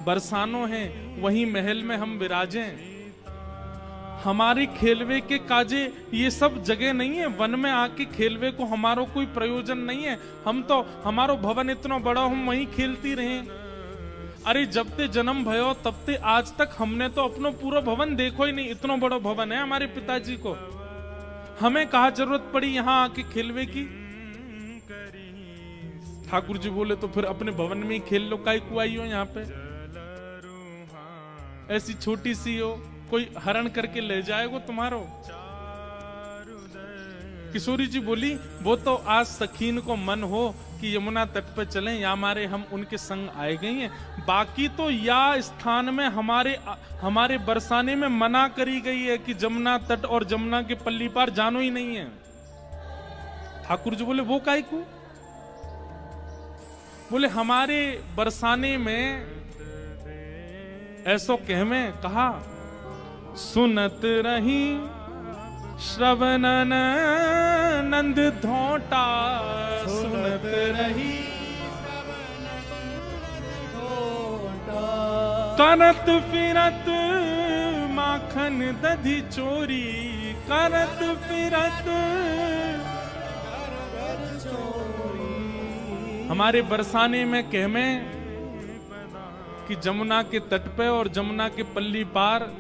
बरसानो है, वही महल में हम विराजें। हमारे खेलवे के काजे ये सब जगह नहीं है, वन में आके खेलवे को हमारो कोई प्रयोजन नहीं है। हम तो हमारो भवन इतना बड़ा, हम वहीं खेलती रहे। अरे जब ते जन्म भयो तब ते आज तक हमने तो अपनो पूरा भवन देखो ही नहीं, इतना बड़ा भवन है हमारे पिताजी को। हमें कहा जरूरत पड़ी यहाँ आके खेलवे की। ठाकुर जी बोले तो फिर अपने भवन में ही खेल लो, काई कुआई हो यहाँ पे, ऐसी छोटी सी हो, कोई हरण करके ले जाएगा तुम्हारो। किशोरी जी बोली वो तो आज सखीन को मन हो कि यमुना तट पे चलें, या हमारे हम उनके संग आए गई हैं। बाकी तो या स्थान में हमारे बरसाने में मना करी गई है कि जमुना तट और जमुना के पल्ली पार जानो ही नहीं है। ठाकुर जी बोले वो काहे को? बोले हमारे बरसाने में ऐसो कहमे कहा, सुनत रही श्रवणन नंद धोटा, सुनत रही करत फिरत माखन दधी चोरी, करत फिरत हमारे बरसाने में कहमे कि जमुना के तट पे और जमुना के पल्ली पार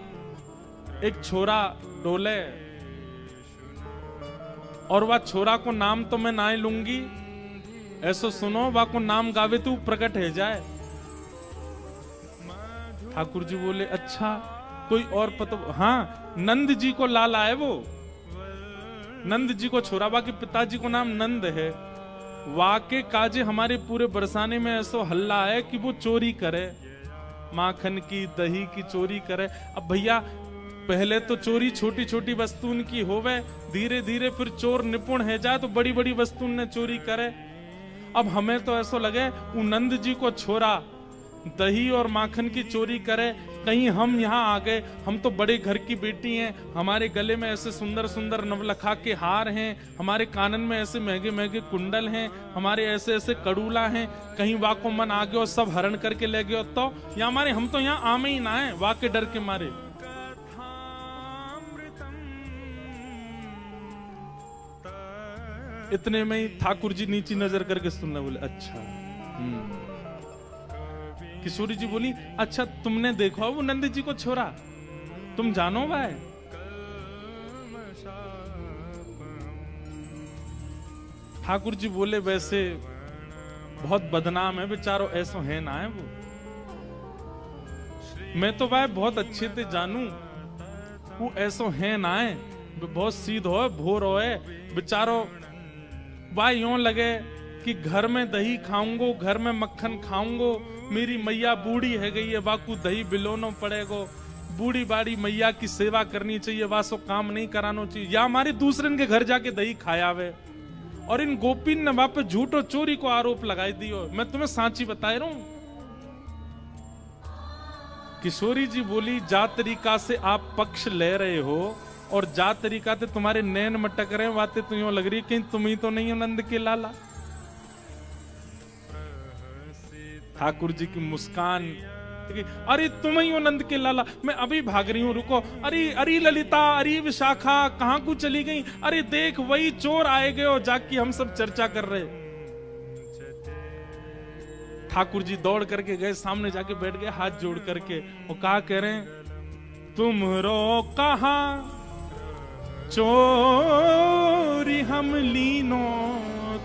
एक छोरा डोले, और वह छोरा को नाम तो मैं ना लूंगी, ऐसो सुनो वह को नाम गावे तू प्रकट है जाए। ठाकुर जी बोले अच्छा कोई और पता? हाँ नंद जी को लाला है वो, नंद जी को छोरा, बा के पिताजी को नाम नंद है। वाके काजे हमारे पूरे बरसाने में ऐसो हल्ला है कि वो चोरी करे, माखन की दही की चोरी करे। अब भैया पहले तो चोरी छोटी छोटी वस्तुन की होवे, धीरे धीरे फिर चोर निपुण है जाए तो बड़ी बड़ी वस्तुन ने चोरी करे। अब हमें तो ऐसा लगे वो नंद जी को छोरा दही और माखन की चोरी करे, कहीं हम यहाँ आ गए। हम तो बड़े घर की बेटी हैं, हमारे गले में ऐसे सुंदर सुंदर नवलखा के हार हैं, हमारे कानन में ऐसे महंगे महंगे कुंडल हैं, हमारे ऐसे ऐसे कड़ूला हैं, कहीं वा को मन आ गया और सब हरण करके ले गए तो या हमारे हम तो यहाँ आमे ही ना है वा के डर के मारे। इतने में ही ठाकुर जी नीची नजर करके सुनने बोले अच्छा। किशोरी जी बोली अच्छा तुमने देखा वो नंद जी को छोरा, तुम जानो भाई? ठाकुर जी बोले वैसे बहुत बदनाम है बेचारो, ऐसो है ना है वो। मैं तो भाई बहुत अच्छे से जानू वो ऐसो है ना है, बहुत सीध हो भोर हो बेचारो। भाई यूं लगे कि घर में दही खाऊंगो, घर में मक्खन खाऊंगो, मेरी मैया बूढ़ी है गई है, वाकू दही बिलोनो पड़ेगो, बूढ़ी बाड़ी मैया की सेवा करनी चाहिए, वासो काम नहीं करानो चाहिए, या हमारे दूसरे के घर जाके दही खाया वे। और इन गोपीन ने वहां पे झूठ और चोरी को आरोप लगाई दियो। मैं तुम्हें साची बता रहा हूं। किशोरी जी बोली जा तरीका से आप पक्ष ले रहे हो और जा तरीका से तुम्हारे नैन मटक रहे, बातें तो यूं लग रही कहीं तुम ही तो नहीं हो नंद के लाला। ठाकुर जी की मुस्कान, अरे तुम ही हो नंद के लाला, मैं अभी भाग रही हूं, रुको। अरे अरे ललिता, अरे विशाखा कहां को चली गई? अरे देख वही चोर आए गए हो, जाके हम सब चर्चा कर रहे। ठाकुर जी दौड़ करके गए, सामने जाके बैठ गए हाथ जोड़ करके, वो कहा कह रहे तुम रो कहा चोरी हम लीनो,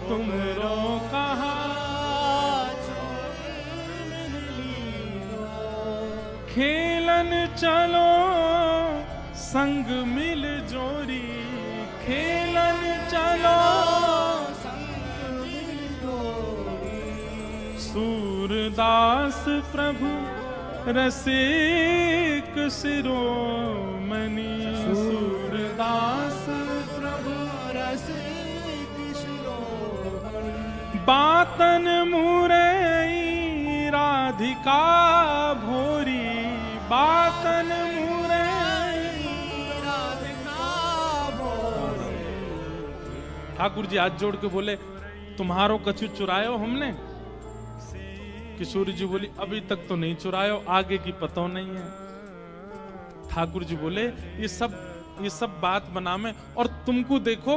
तुम रो कहा खेलन चलो संग मिल जोरी, खेलन चलो संग मिल जोरी। सूरदास प्रभु रसिक शिरोमणि, सूरदास प्रभु रसिक शिरोमणि। बातन मुरई राधिका भोरी, बातन मुरई राधिका भोरी। ठाकुर जी हाथ जोड़ के बोले, तुम्हारो कछु चुरायो हमने? किशोरी जी बोली, अभी तक तो नहीं चुरायो, आगे की पतो नहीं है। ठाकुर जी बोले, ये सब बात बना में, और तुमको देखो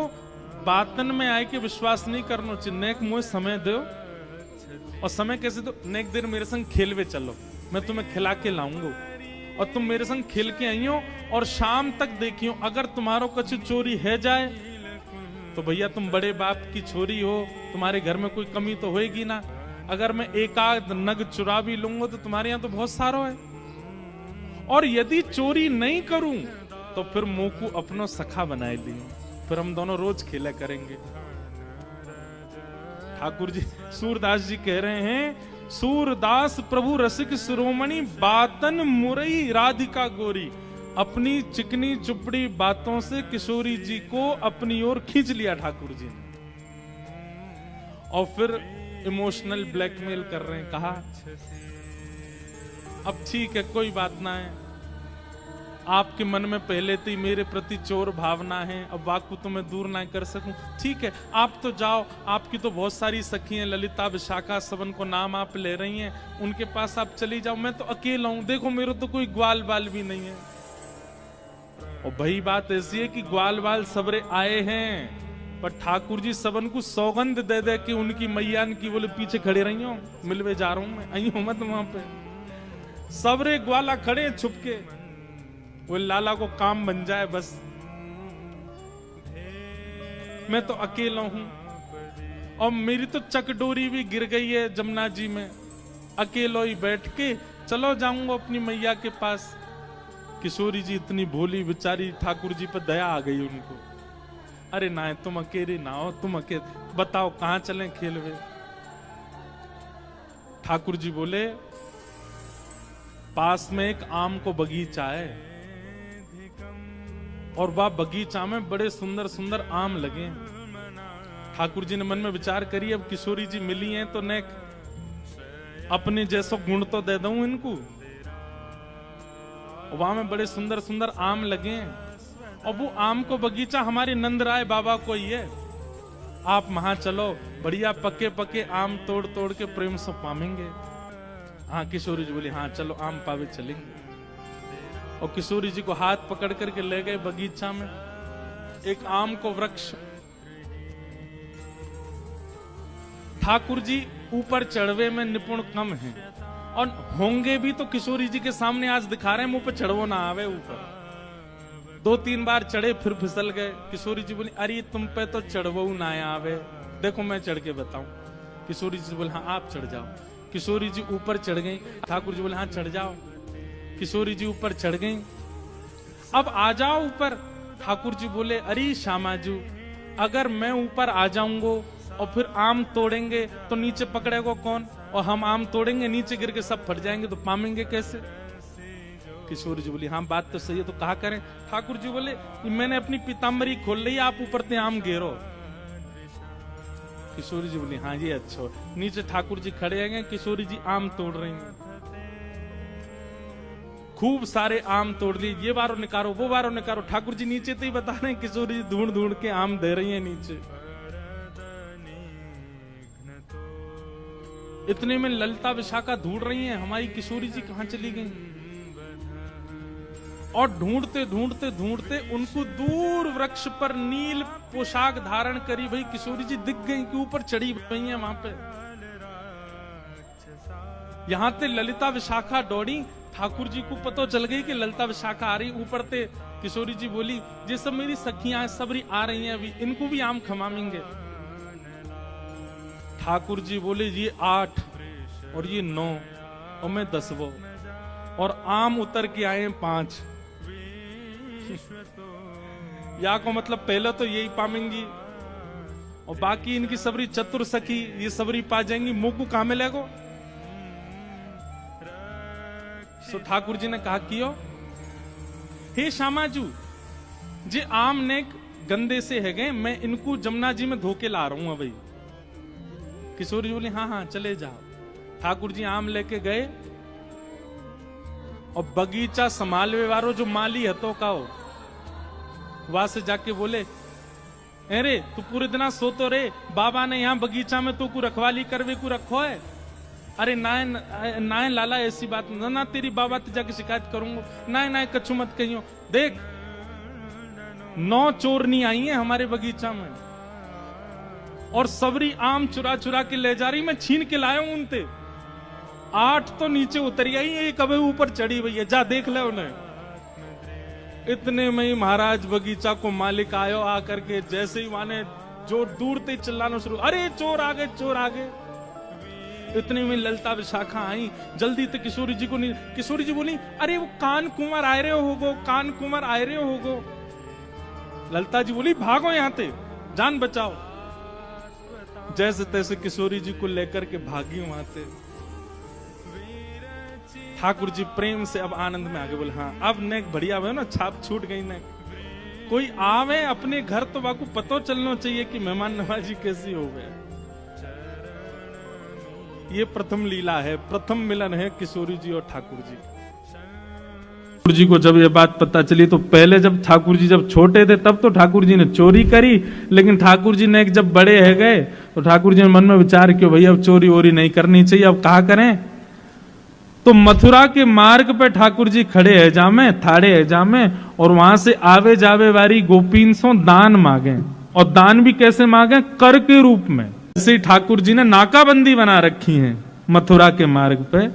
बातन में आए के विश्वास नहीं करना चाहिए। नेक मुझे समय दो, और समय कैसे दो? नेक देर मेरे संग खेलवे चलो, मैं तुम्हें खिला के लाऊंगा, और तुम मेरे संग खेल के आई हो, और शाम तक देखियो, अगर तुम्हारो कुछ चोरी है जाए तो भैया तुम बड़े बाप की छोरी हो, तुम्हारे घर में कोई कमी तो होएगी ना। अगर मैं एक आध नग चुरा भी लूंगा तो तुम्हारे यहां तो बहुत सारो है, और यदि चोरी नहीं करूं तो फिर मुंह को अपनो सखा बनाए ली, फिर हम दोनों रोज खेला करेंगे। ठाकुर जी, सूरदास जी कह रहे हैं, सूरदास प्रभु रसिक शिरोमणि, बातन मुरई राधिका गोरी। अपनी चिकनी चुपड़ी बातों से किशोरी जी को अपनी ओर खींच लिया ठाकुर जी ने, और फिर इमोशनल ब्लैकमेल कर रहे हैं। कहा, अब ठीक है, कोई बात ना है, आपके मन में पहले से ही मेरे प्रति चोर भावना है, अब वाकु तो मैं दूर ना कर सकूं। ठीक है, आप तो जाओ, आपकी तो बहुत सारी सखी हैं, ललिता विशाखा, सबन को नाम आप ले रही हैं, उनके पास आप चली जाओ, मैं तो अकेला हूं, देखो मेरे तो कोई ग्वाल बाल भी नहीं है। और भाई बात ऐसी है कि ग्वाल बाल सबरे आए हैं, पर ठाकुर जी सबन को सौगंध दे दे कि उनकी मैयान की बोले पीछे खड़े रही हो, मिलवे जा रहा हूं मैं, आई हूं मत वहां पे। सबरे ग्वाला खड़े छुप के, वो लाला को काम बन जाए बस, मैं तो अकेला हूं, और मेरी तो चकडोरी भी गिर गई है जमुना जी में, अकेलो ही बैठ के चलो जाऊंगा अपनी मैया के पास। किशोरी जी इतनी भोली बेचारी, ठाकुर जी पर दया आ गई उनको। अरे ना, तुम अकेले ना हो, तुम अकेले बताओ कहां चलें खेलवे। ठाकुर जी बोले, पास में एक आम को बगीचा है, और वह बगीचा में बड़े सुंदर सुंदर आम लगे। ठाकुर जी ने मन में विचार करी, अब किशोरी जी मिली हैं तो नेक अपने जैसो गुण तो दे दूं इनको। वहां में बड़े सुंदर सुंदर आम लगे, और वो आम को बगीचा हमारे नंदराय बाबा को ही है। आप वहां चलो, बढ़िया पके पके आम तोड़ तोड़ के प्रेम से पामेंगे। हाँ, किशोरी जी बोली, हाँ चलो आम पावे चलेंगे। और किशोरी जी को हाथ पकड़ करके ले गए बगीचा में, एक आम को वृक्ष। ठाकुर जी ऊपर चढ़वे में निपुण कम है, और होंगे भी तो किशोरी जी के सामने आज दिखा रहे हैं, मुंह पे चढ़वो ना आवे ऊपर। 2-3 बार चढ़े, फिर फिसल गए। किशोरी जी बोली, अरे तुम पे तो चढ़वो ना आवे, देखो मैं चढ़ के बताऊं। किशोरी जी बोले, हाँ आप चढ़ जाओ। किशोरी जी ऊपर चढ़ गई। ठाकुर जी बोले, हाँ चढ़ जाओ। किशोरी जी ऊपर चढ़ गई। अब आ जाओ ऊपर। ठाकुर जी बोले, अरे श्यामाजू, अगर मैं ऊपर आ जाऊंगा और फिर आम तोड़ेंगे तो नीचे पकड़ेगा कौन, और हम आम तोड़ेंगे नीचे गिर के सब फट जाएंगे तो पामेंगे कैसे। किशोरी जी बोली, हाँ बात तो सही है, तो कहा करें। ठाकुर जी बोले, मैंने अपनी पीताम्बरी खोल ली, आप ऊपर ते आम घेरो। किशोरी जी बोली, हाँ ये अच्छा। नीचे ठाकुर जी खड़े हैं, किशोरी जी आम तोड़ रही हैं। खूब सारे आम तोड़ लिए, ये बारो निकारो वो बारो निकारो। ठाकुर जी नीचे तो ही बता रहे हैं, किशोरी जी ढूंढ ढूंढ के आम दे रही हैं नीचे। इतने में ललिता विशाखा ढूंढ रही हैं, हमारी किशोरी जी कहां चली गई। और ढूंढते ढूंढते ढूंढते उनको दूर वृक्ष पर नील पोशाक धारण करी भाई किशोरी जी दिख गई कि ऊपर चढ़ी गई है वहां पे। यहां ते ललिता विशाखा दौड़ी, ठाकुर जी को पता चल गई कि ललिता विशाखा आ रही ऊपर ते। किशोरी जी बोली, ये सब मेरी सखियां सबरी आ रही हैं, अभी इनको भी आम खमाएंगे। ठाकुर जी बोले, ये 8 और ये 9 और मैं 10वो। और आम उतर के आए 5। या को मतलब पहले तो यही पामेंगी और बाकी इनकी सबरी चतुर सखी ये सबरी पा जाएंगी, मुंह को कहां में लगो। सो ठाकुर जी ने कहा कियो, हे श्यामाजू जे आम ने गंदे से है गए, मैं इनको जमुना जी में धोके ला रहा हूं। भाई किशोरी जी बोली हाँ हाँ चले जाओ। ठाकुर जी आम लेके गए और बगीचा संभालवे वालो जो माली हतो का हो, वहां से जाके बोले अरे तू पूरे दिन सोतो रे, बाबा ने यहाँ बगीचा में तो को रखवाली करवे को रखो है। अरे नाय लाला ऐसी बात ना, तेरी बाबा ते जाके शिकायत करूंगा। नाय कछु मत कहियो, देख 9 चोरनी आई है हमारे बगीचा में और सबरी आम चुरा चुरा के ले जा रही, मैं छीन के लाया हूं उनते। 8 तो नीचे उतरी आई, एक अबे ऊपर चढ़ी हुई है, जा देख ले उन्हें। इतने में ही महाराज बगीचा को मालिक आयो, आकर के जैसे ही माने जो दूर से चिल्लाना शुरू, अरे चोर आ गए चोर आ गए। इतने में ललता विशाखा आई, जल्दी से किशोरी जी को नहीं। किशोरी जी बोली अरे वो कान कुंवर आए रहे होगो, कान कुंवर आए रहे होगो। ललता जी बोली भागो यहां से, जान बचाओ। जैसे तैसे किशोरी जी को लेकर के भागी वहां से। ठाकुर जी प्रेम से अब आनंद में आगे बोले हाँ अब ने बढ़िया हुआ ना, छाप छूट गई ने। कोई आवे अपने घर तो बाकू पतो चलना चाहिए कि मेहमान नवाजी कैसी हो गए। ये प्रथम लीला है, प्रथम मिलन है किशोरी जी और ठाकुर जी। ठाकुर जी को जब ये बात पता चली तो पहले जब ठाकुर जी जब छोटे थे तब तो ठाकुर जी ने चोरी करी, लेकिन ठाकुर जी ने जब बड़े है गए तो ठाकुर जी ने मन में विचार किया भैया अब चोरी वोरी नहीं करनी चाहिए, अब कहा करें। तो मथुरा के मार्ग पे ठाकुर जी खड़े है जामे, थाड़े है जामे, और वहां से आवे जावे वाली गोपीन सो दान मांगे। और दान भी कैसे मांगे, कर के रूप में। जैसे ठाकुर जी ने नाकाबंदी बना रखी है मथुरा के मार्ग पे,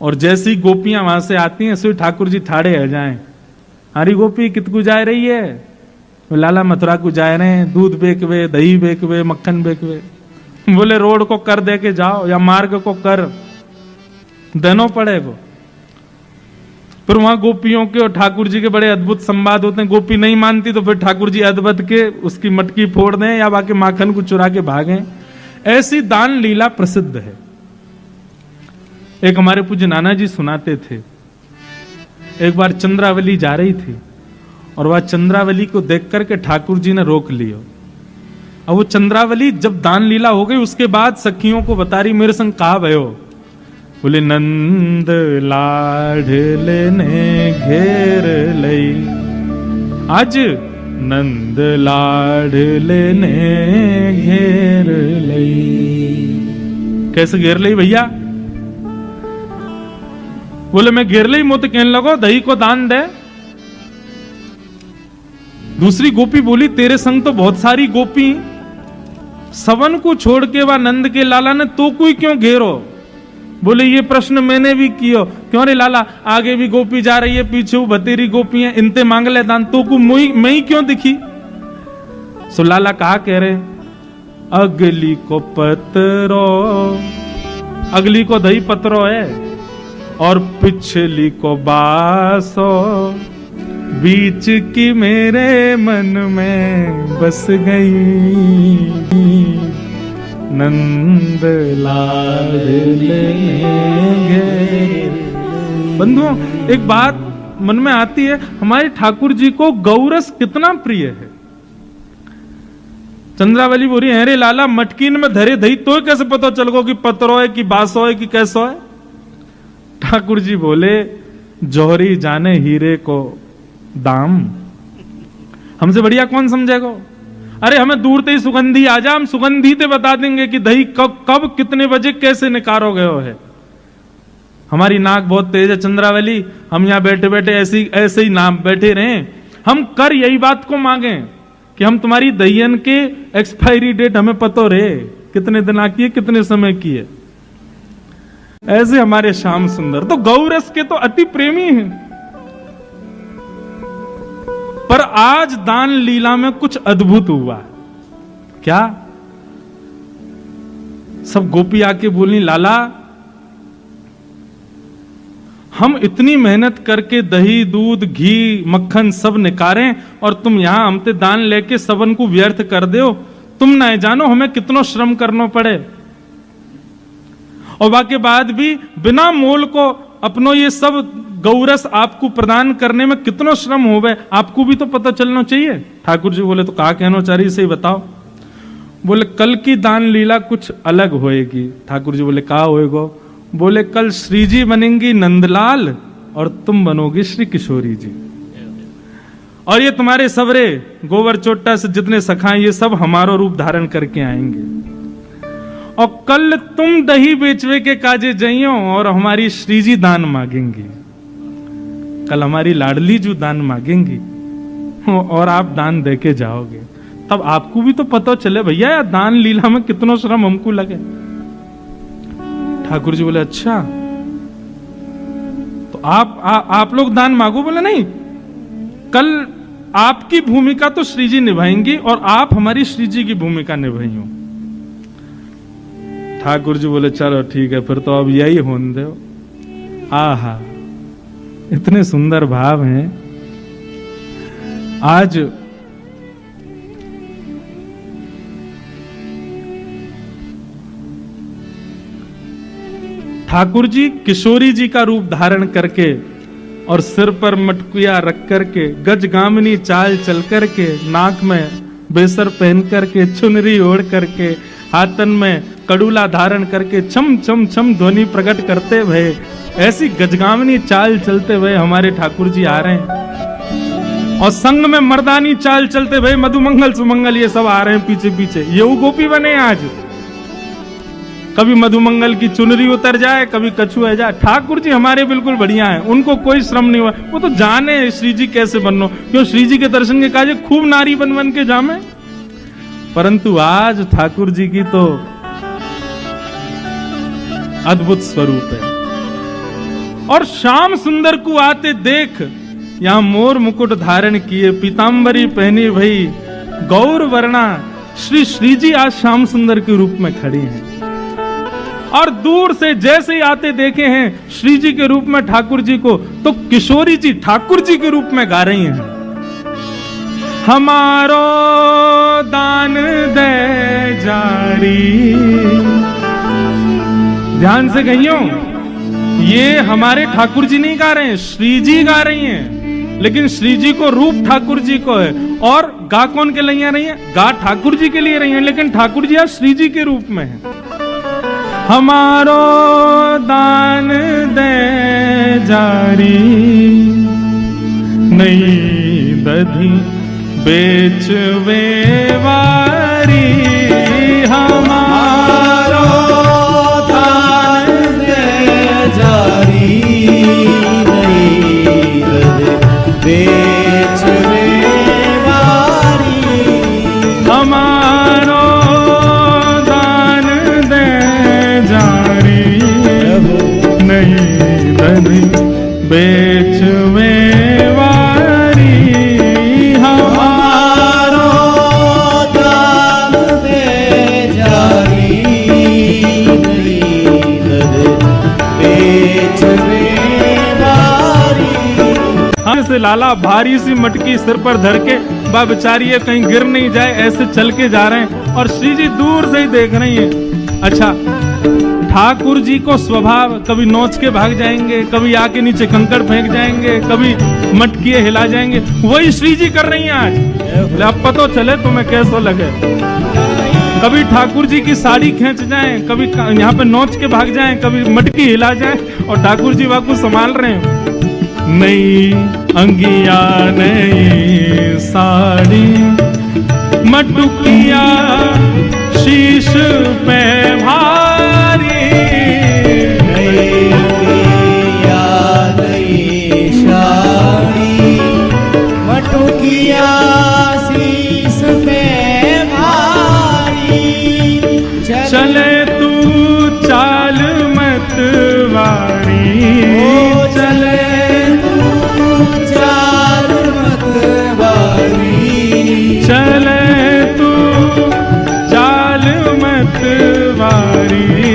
और जैसी गोपियां वहां से आती हैं ऐसे ठाकुर जी ठाड़े है जाए। हरी गोपी कितकू जा रही है, लाला मथुरा को जा रहे हैं, दूध बेकवे, दही बेकवे, मक्खन बेकवे। बोले रोड को कर दे के जाओ या मार्ग को कर देनो पड़ेगा। फिर वहां गोपियों के और ठाकुर जी के बड़े अद्भुत संवाद होते हैं। गोपी नहीं मानती तो फिर ठाकुर जी अदबद के उसकी मटकी फोड़ दें या बाकी माखन को चुरा के भागें। ऐसी दान लीला प्रसिद्ध है। एक हमारे पूज्य नाना जी सुनाते थे, एक बार चंद्रावली जा रही थी और वह चंद्रावली को देख करके ठाकुर जी ने रोक लिया। और वो चंद्रावली जब दान लीला हो गई उसके बाद सखियों को बता रही मेरे संग कहा भयो। बोले नंद लाडले ने घेर लई, आज नंद लाडले ने घेर लई। कैसे घेर लई भैया? बोले मैं घेर लई मुझे कहने लगो दही को दान दे। दूसरी गोपी बोली तेरे संग तो बहुत सारी गोपी, सवन को छोड़ के वह नंद के लाला ने तो कोई क्यों घेरो? बोले ये प्रश्न मैंने भी किया, क्यों रे लाला आगे भी गोपी जा रही है, पीछे बतेरी गोपी है, इनते मांग ले दान, तो को मैं ही क्यों दिखी? सो लाला कहा कह रहे अगली को पत्रो, अगली को दही पत्रो है और पिछली को बासो, बीच की मेरे मन में बस गई नंद लाडले घेर। बंधुओं एक बात मन में आती है, हमारे ठाकुर जी को गौरस कितना प्रिय है। चंद्रावली बोली है रे लाला मटकीन में धरे दही तो कैसे पता चल गो कि पत्रो है कि बासो है कि कैसो है? ठाकुर जी बोले जौहरी जाने हीरे को दाम, हमसे बढ़िया कौन समझेगा? अरे हमें दूर से ही सुगंधी आ जा, हम सुगंधी ते बता देंगे कि दही कब कितने बजे कैसे निकारो गयो है। हमारी नाक बहुत तेज है चंद्रावली, हम यहाँ बैठे बैठे ऐसे ही नाम बैठे रहे। हम कर यही बात को मांगे कि हम तुम्हारी दहियन के एक्सपायरी डेट हमें पतो रहे, कितने दिन की है, कितने समय की है। ऐसे हमारे श्याम सुंदर तो गौरस के तो अति प्रेमी हैं। पर आज दान लीला में कुछ अद्भुत हुआ। क्या? सब गोपी आके बोली लाला हम इतनी मेहनत करके दही दूध घी मक्खन सब निकारें और तुम यहां हमते दान लेके सबन को व्यर्थ कर दो। तुम ना जानो हमें कितनो श्रम करना पड़े, और बाकी बाद भी बिना मोल को अपनो ये सब गौरस आपको प्रदान करने में कितनो श्रम होवे, आपको भी तो पता चलना चाहिए। ठाकुर जी बोले तो कहा कहना चाह रही, सही बताओ। बोले कल की दान लीला कुछ अलग होएगी। ठाकुर जी बोले कहा होएगा? बोले कल श्री जी बनेंगी नंदलाल और तुम बनोगी श्री किशोरी जी, और ये तुम्हारे सबरे गोवर चोट्टा से जितने सखा ये सब हमारा रूप धारण करके आएंगे, और कल तुम दही बेचवे के काजे जाइयो और हमारी श्री जी दान मांगेंगी। कल हमारी लाडली जो दान मांगेंगी और आप दान देके जाओगे, तब आपको भी तो पता चले भैया यार दान लीला में कितना श्रम हमको लगे। ठाकुर जी बोले अच्छा तो आप लोग दान मांगो। बोले नहीं, कल आपकी भूमिका तो श्री जी निभाएंगी और आप हमारी श्री जी की भूमिका निभाइयो। ठाकुर जी बोले चलो ठीक है, फिर तो अब यही होने दो। आहा, इतने सुंदर भाव हैं। आज ठाकुर जी किशोरी जी का रूप धारण करके और सिर पर मटकुया रख करके, गजगामिनी चाल चल करके, नाक में बेसर पहन करके, चुनरी ओढ़ करके, हाथन में कड़ूला धारण करके छम छम छम ध्वनि प्रकट करते हुए, ऐसी गजगामिनी चाल चलते हुए हमारे ठाकुर जी आ रहे हैं, और संग में मर्दानी चाल चलते हुए मधुमंगल सुमंगल ये सब आ रहे हैं पीछे पीछे। ये वो गोपी बने आज, कभी मधुमंगल की चुनरी उतर जाए, कभी कछु आ जाए। ठाकुर जी हमारे बिल्कुल बढ़िया हैं, उनको कोई श्रम नहीं हुआ। वो तो जाने श्री जी कैसे बननो, क्यों श्री जी के दर्शन के काजे खूब नारी बन बन के जामे। परंतु आज ठाकुर जी की तो अद्भुत स्वरूप है। और श्याम सुंदर को आते देख, यहां मोर मुकुट धारण किए, पीतांबरी पहनी भई गौर वर्णा, श्री जी आज श्याम सुंदर के रूप में खड़ी हैं। और दूर से जैसे ही आते देखे हैं श्री जी के रूप में ठाकुर जी को, तो किशोरी जी ठाकुर जी के रूप में गा रही हैं, हमारो दान दे जारी। ध्यान से कहियो, ये हमारे ठाकुर जी नहीं गा रहे हैं, श्री जी गा रही हैं। लेकिन श्री जी को रूप ठाकुर जी को है, और गा कौन के लिए रही है? गा ठाकुर जी के लिए रही है, लेकिन ठाकुर जी आज श्री जी के रूप में है। हमारो दान दे जारी, नहीं दधी बेचवे वारी। हमारो दान दे जारी, नहीं दधी बेचवे वारी। हमारो नहीं धनी बेचवे वारी। हमारो दान दे जारी, नहीं धनी बेचवे वारी। हम से लाला भारी सी मटकी सिर पर धर के, बा बेचारी है कहीं गिर नहीं जाए, ऐसे चल के जा रहे हैं, और श्री जी दूर से ही देख रही है। अच्छा, ठाकुर जी को स्वभाव कभी नोच के भाग जाएंगे, कभी आके नीचे कंकड़ फेंक जाएंगे, कभी मटकिए हिला जाएंगे, वही श्री जी कर रही हैं आज। अब पता चले तुम्हें कैसा लगे। कभी ठाकुर जी की साड़ी खींच जाएं, कभी यहाँ पे नोच के भाग जाएं, कभी मटकी हिला जाए, और ठाकुर जी वाकू संभाल रहे हैं। नई अंगिया नई साड़ी, मटुकिया शीश पे भारी। नई अंगिया नई साड़ी, मटुकिया शीश पे भारी। चले तू चाल मत वारी, चले तू चाल मत वारी। चले तू चाल मत वारी।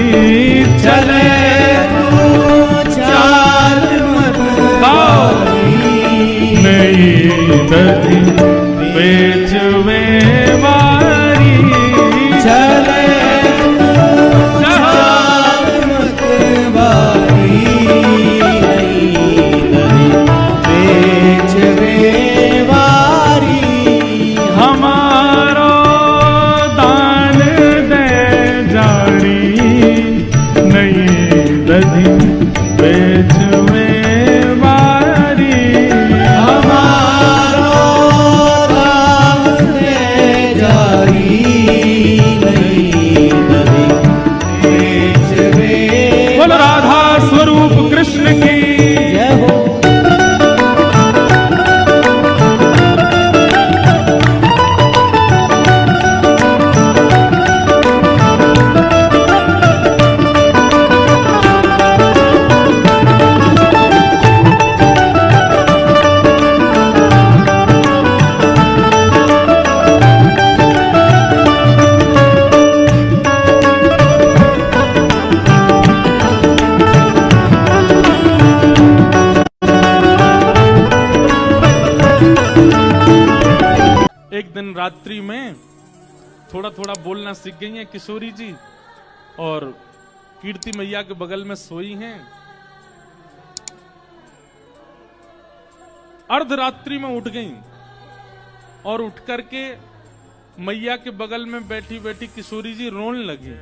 एक दिन रात्रि में थोड़ा थोड़ा बोलना सीख गई हैं किशोरी जी, और कीर्ति मैया के बगल में सोई हैं। अर्धरात्रि में उठ गई और उठ करके मैया के बगल में बैठी बैठी किशोरी जी रोने लगी।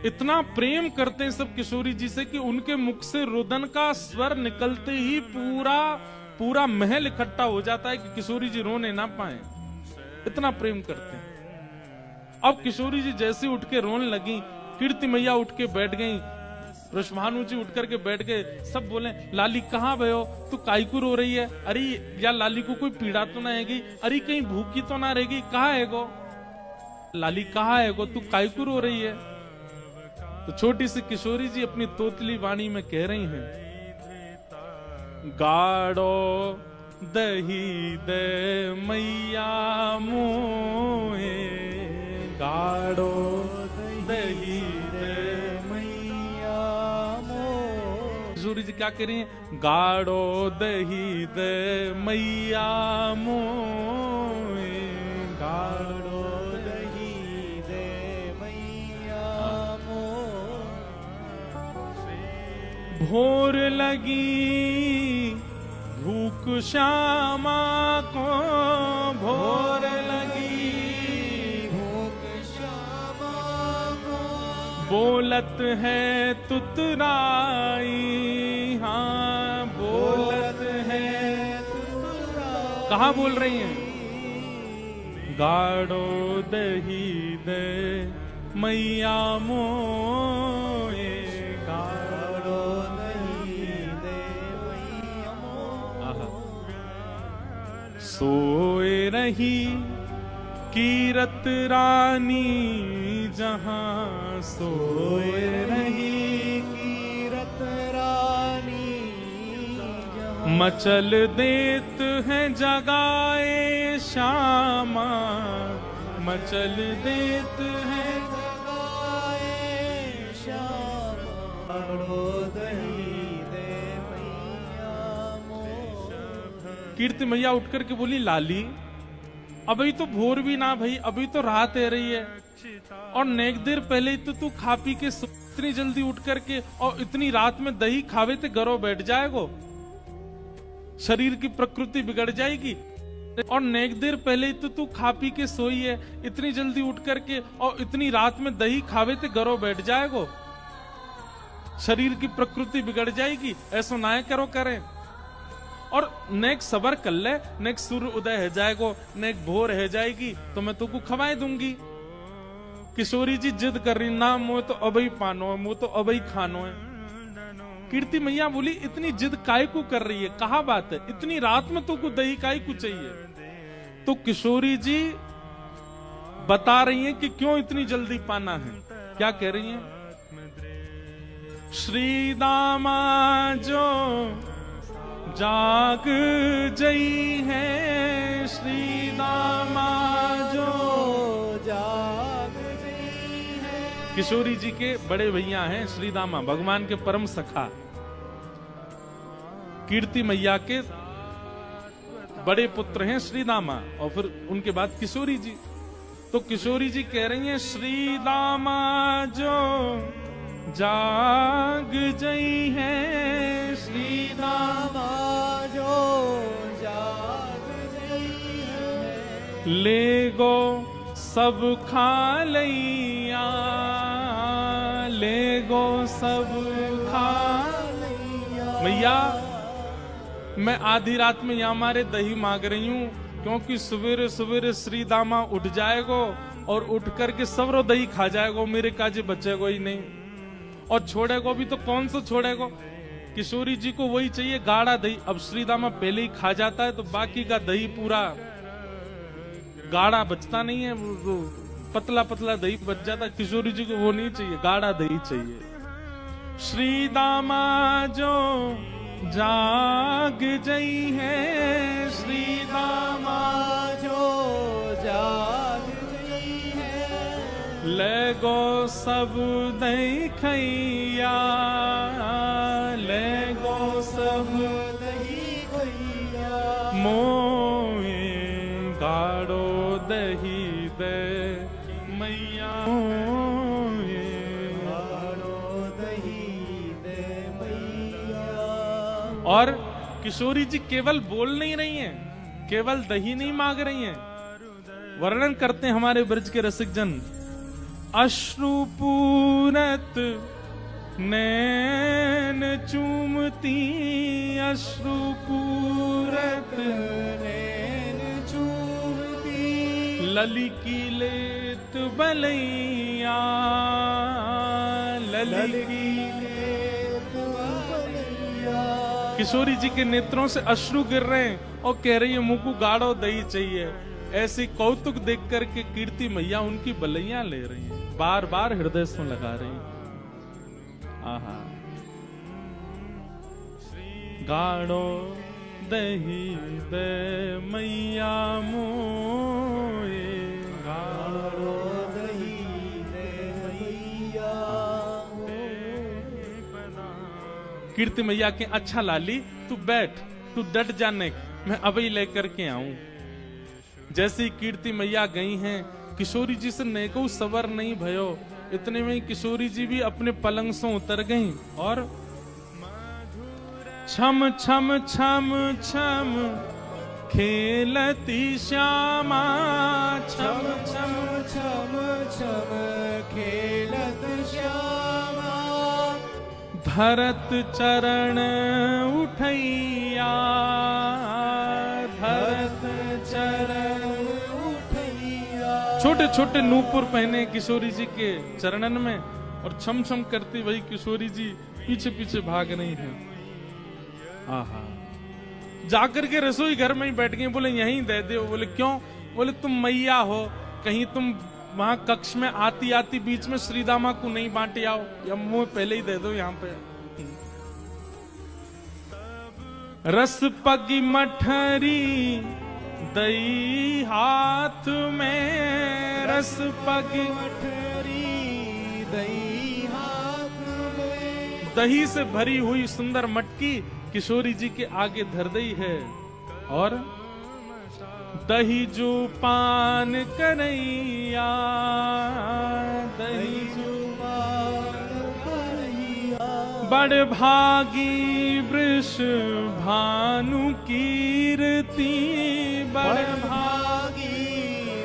इतना प्रेम करते हैं सब किशोरी जी से कि उनके मुख से रुदन का स्वर निकलते ही पूरा महल इकट्ठा हो जाता है कि किशोरी जी रोने ना पाए, इतना प्रेम करते हैं। अब किशोरी जी जैसे उठ के रोने लगी, कीर्ति मैया उठ के बैठ गई, वृषभानु जी उठ करके बैठ गए। सब बोले लाली कहाँ भयो, तू काईकू रो रही है? अरे या लाली को कोई पीड़ा तो ना आएगी? अरे कहीं भूखी तो ना रहेगी? कहाँ है गो लाली, कहाँ है गो, तू काईकू रो रही है? तो छोटी सी किशोरी जी अपनी तोतली वाणी में कह रही हैं, गाड़ो दही दे मैया मोए, गाड़ो दही दे मैया मोए। किशोरी जी क्या कह रही हैं? गाड़ो दही दे मैया मोए, गाड़ो दही दे मैया मोए। भोर लगी भूख श्यामा को, भोर लगी भूख श्यामा को, बोलत है तुतराई, हाँ बोलत है तुतराई। कहाँ बोल रही हैं? गाड़ो दही दे मैया मोए, गाड़ो सोए रही कीरत रानी जहां, सोए रही कीरत रानी जहां, मचल देत है जगाए श्यामा, मचल देत है जगाए श्यामा। कीर्ति मैया उठ करके बोली लाली अभी तो भोर भी ना भाई, अभी तो रात है रही है, और नेक देर पहले ही तो तू खा पी के इतनी जल्दी उठ करके और इतनी रात में दही खावे ते घरों बैठ जाएगो, शरीर की प्रकृति बिगड़ जाएगी। और नेक देर पहले ही तो तू खा पी के सोई है, इतनी जल्दी उठ करके और इतनी रात में दही खावे ते घरों बैठ जाएगो, शरीर की प्रकृति बिगड़ जाएगी, ऐसा ना करो करें। और नेक सबर कर ले, नेक सूर्य उदय है जाएगो, नेक भोर है जाएगी तो मैं तुमको खवाए दूंगी। किशोरी जी जिद कर रही, ना मुझे तो अभी पानो है, मुझे तो अभी खानो है। कीर्ति मैया बोली इतनी जिद काय को कर रही है, कहा बात है, इतनी रात में तुमको दही काय को चाहिए? तो किशोरी जी बता रही हैं कि क्यों इतनी जल्दी पाना है। क्या कह रही हैं? श्री दामा जो जाग जई है, श्री दामा जो जाग जई है। किशोरी जी के बड़े भैया हैं श्री दामा, भगवान के परम सखा, कीर्ति मैया के बड़े पुत्र हैं श्री दामा, और फिर उनके बाद किशोरी जी। तो किशोरी जी कह रही हैं श्री दामा जो जाग जई है, श्री दामा जो जाग जई है, ले गो सब खा लैया, ले गो सब खा लैया। मैया मैं आधी रात में यहाँ हमारे दही मांग रही हूँ, क्योंकि सवेरे सवेरे श्री दामा उठ जाएगो और उठ करके सब रो दही खा जाएगो, मेरे काजे बचेगो ही नहीं, और छोड़ेगो भी तो कौन सा छोड़ेगो। किशोरी जी को वही चाहिए गाढ़ा दही। अब श्री दामा पहले ही खा जाता है तो बाकी का दही पूरा गाढ़ा बचता नहीं है, वो पतला पतला दही बच जाता। किशोरी जी को वो नहीं चाहिए, गाढ़ा दही चाहिए। श्री दामा जो जाग जई है, श्री दामा जो जाग जई है, ले गो सब दही खैया, ले गो सब दही खैया, मोए गाढ़ और किशोरी जी केवल बोल नहीं रही हैं, केवल दही नहीं मांग रही हैं, वर्णन करते हैं हमारे ब्रज के रसिक जन। अश्रुपूरत नैन चूमती, अश्रुपूरत नैन चूमती, ललिकी लेत बलैया, ललिकी लेत बलैया। किशोरी जी के नेत्रों से अश्रु गिर रहे हैं और कह रही है मुंह को गाढ़ो दही चाहिए। ऐसी कौतुक देख करके कीर्ति मैया उनकी बलैया ले रही हैं, बार बार हृदय से लगा रही हैं। आहा, गाढ़ो दही दे मैया मोए, गाढ़ो दही दे मैया मोए। कीर्ति मैया के अच्छा लाली तू बैठ, तू डट जाने, मैं अभी लेकर के आऊं। जैसी कीर्ति मैया गई हैं, किशोरी जी से नेको सबर नहीं भयो। इतने में किशोरी जी भी अपने पलंग से उतर गईं और छम छम छम छम खेलती श्यामा, छम छम छम छम खेलत श्यामा, धरत चरण उठैया, धरत चरण उठैया। छोटे छोटे नूपुर पहने किशोरी जी के चरणन में और छम छम करती वही किशोरी जी पीछे पीछे भाग रही है। आहा, जाकर के रसोई घर में ही बैठ गई। बोले यहीं दे दे। बोले क्यों? बोले तुम मैया हो, कहीं तुम वहां कक्ष में आती आती बीच में श्रीदामा को नहीं बांटे आओ, या मुंह पहले ही दे दो यहाँ पे। रस पगी मठरी दही हाथ में, रस पगी मठरी दही हाथ में, दही से भरी हुई सुंदर मटकी किशोरी जी के आगे धर दी है और दही जो पान करैया, दही जो पान करैया, बड़ भागी वृष भानु कीर्ति, बड़ भागी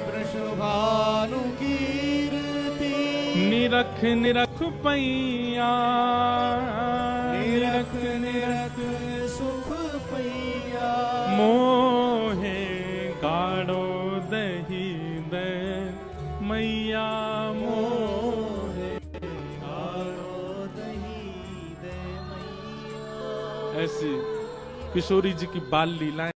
वृष भानु कीर्ति, निरख निरख पैया, निरख निरख सुख पैया, मोहे गाढ़ो दही दे मैया, मोहे गाढ़ो दही दे मैया। ऐसी किशोरी जी की बाल लीलाएं।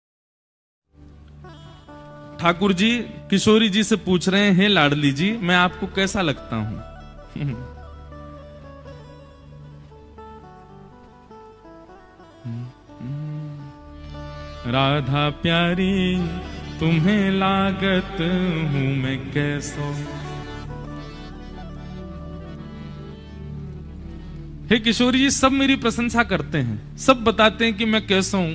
ठाकुर जी किशोरी जी से पूछ रहे हैं, हे लाडली जी मैं आपको कैसा लगता हूं? राधा प्यारी तुम्हें लागत हूं मैं कैसो। हे किशोरी जी सब मेरी प्रशंसा करते हैं, सब बताते हैं कि मैं कैसा हूं।